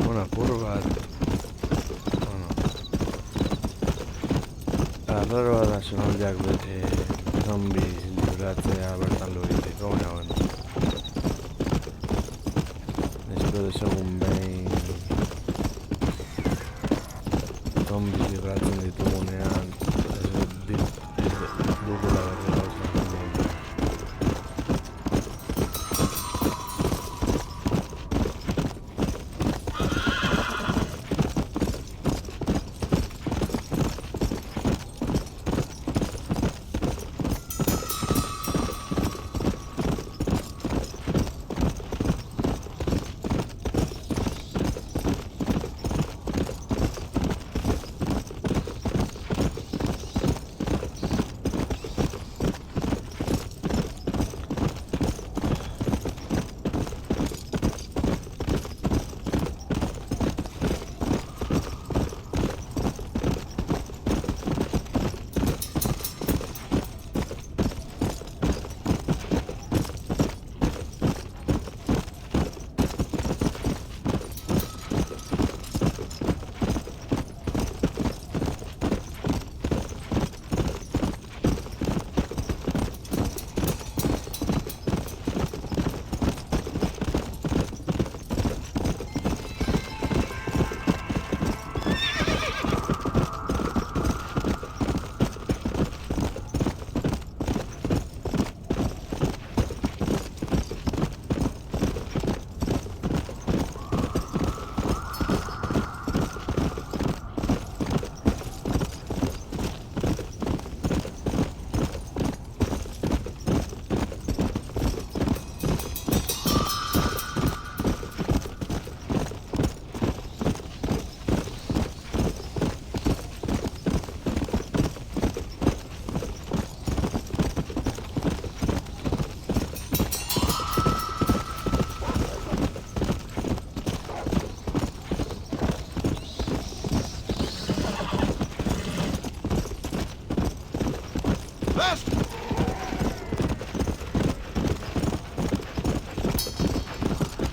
Una curva. Bueno. Arraroa da sonaldiak zombi libratzea bertan lo egiteko, baina bueno. Espero desegun behin zombi libratzen ditugunean dugula berri gauza.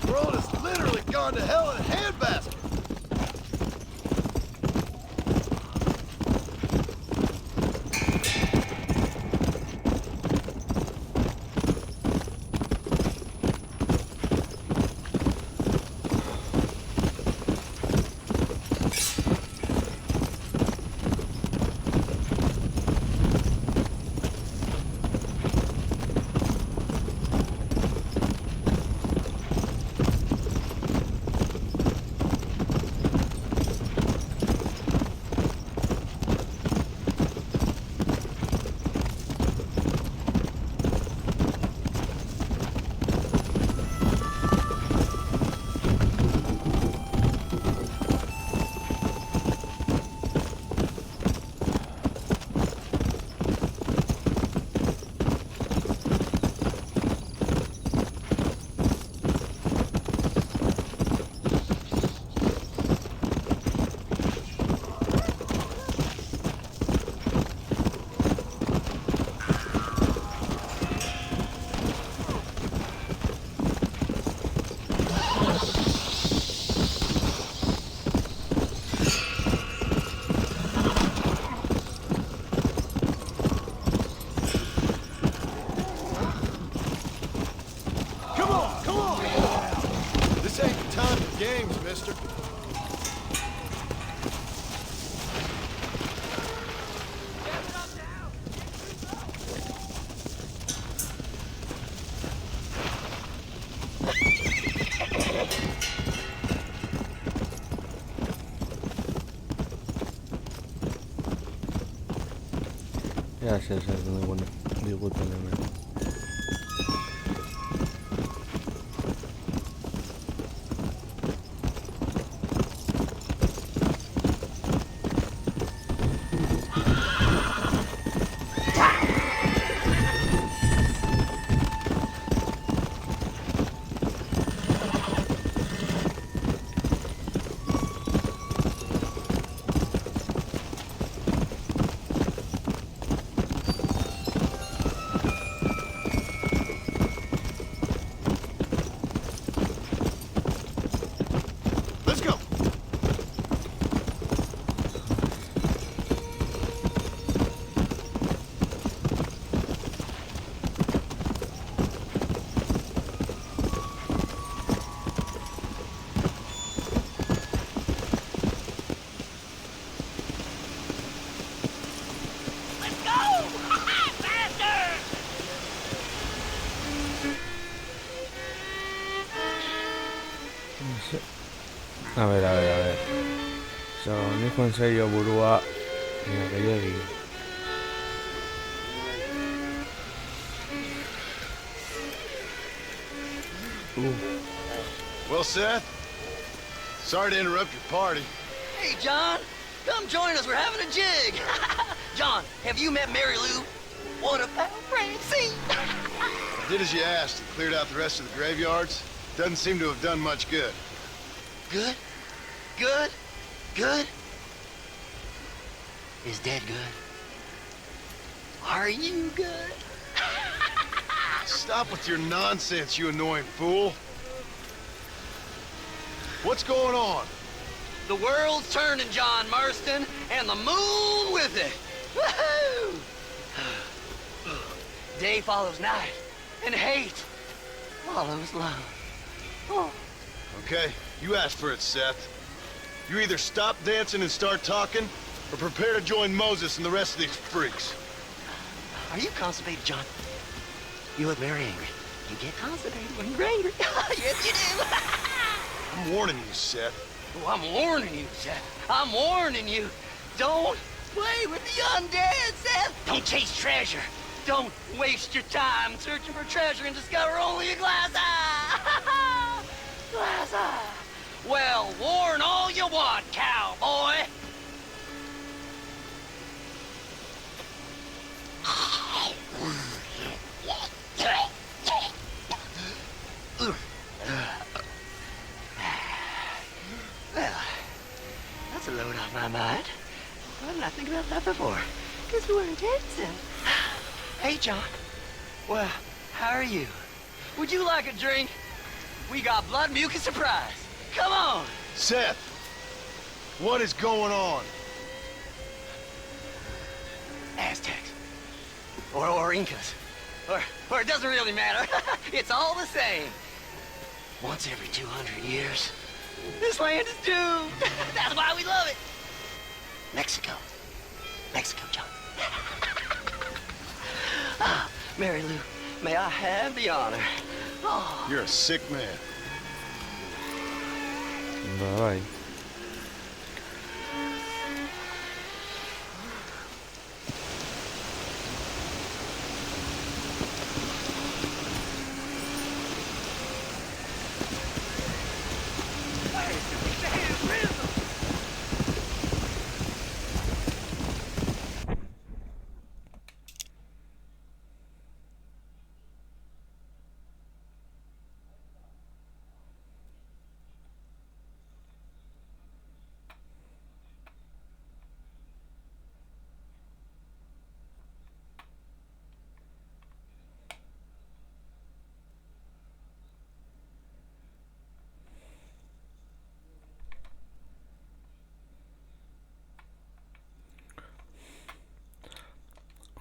World has literally gone to hell in a handbasket. Ya se bueno, diguten hemen. Let's go. A ver. So, nik joan zaio burua gehiagi. Well, Seth, sorry to interrupt your party. Hey, John, come join us. We're having a jig. John, have you met Mary Lou? What a pal, Francine. I did as you asked and cleared out the rest of the graveyards. Doesn't seem to have done much good. Good? Good? Good? Is Dad good? Are you good? Stop with your nonsense, you annoying fool. What's going on? The world's turning, John Marston, and the moon with it. Woohoo! Day follows night, and hate follows love. Oh. Okay, you asked for it, Seth. You either stop dancing and start talking, or prepare to join Moses and the rest of these freaks. Are you constipated, John? You look very angry. You get constipated when you're angry. Yes, you do. I'm warning you, Seth. Oh, I'm warning you, Seth. I'm warning you. Don't play with the undead, Seth. Don't chase treasure. Don't waste your time searching for treasure and discover only a glass eye. Glass eye. Well, warn all you want, cowboy. Well, that's a load off my mind. Why didn't I think about that before? Because we weren't dancing. Hey, John. Well, how are you? Would you like a drink? We got blood mucus surprise. Come on. Seth, what is going on? Aztecs. Or Incas. Or it doesn't really matter. It's all the same. Once every 200 years, this land is doomed. That's why we love it. Mexico. Mexico, John. Ah, Mary Lou, may I have the honor? Oh. You're a sick man. Bye.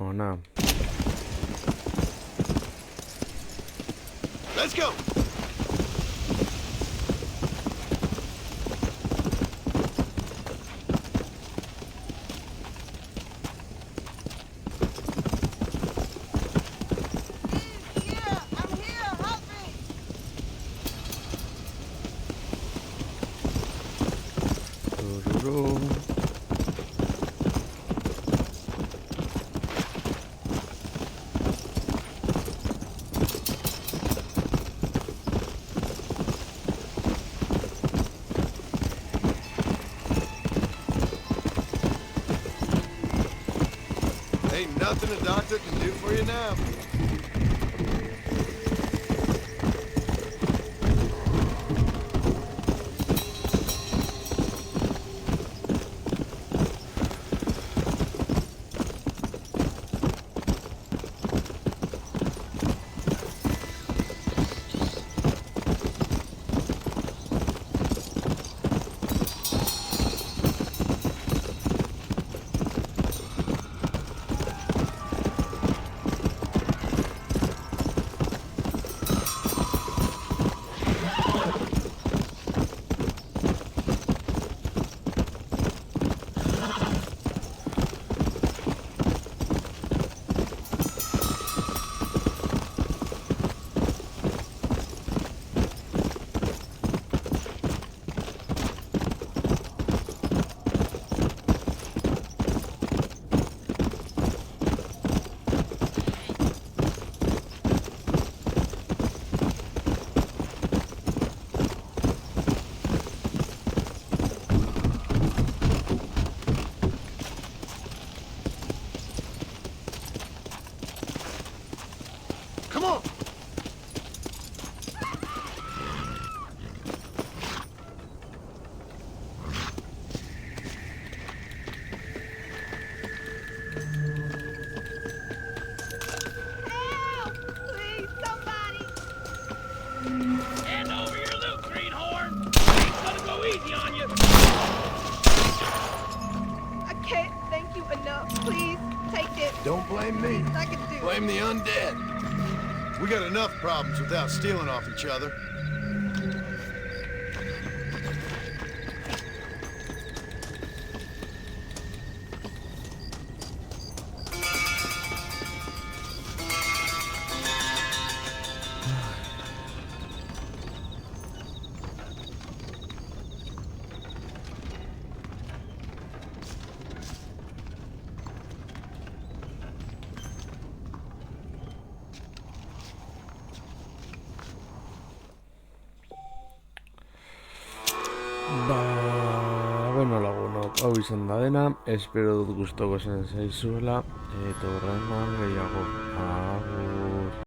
Ona. Let's go. Ain't nothing a doctor can do for you now. Come on! Help! Please, somebody! Hand over your loot, greenhorn! Ain't gonna go easy on you! I can't thank you enough. Please, take it. Don't blame me. I can do it. Blame the undead. We got enough problems without stealing off each other. Bueno lagunok, hau izan da dena, espero dut gustoko zen zaizuela, eta horrengoan gehiago. Agur.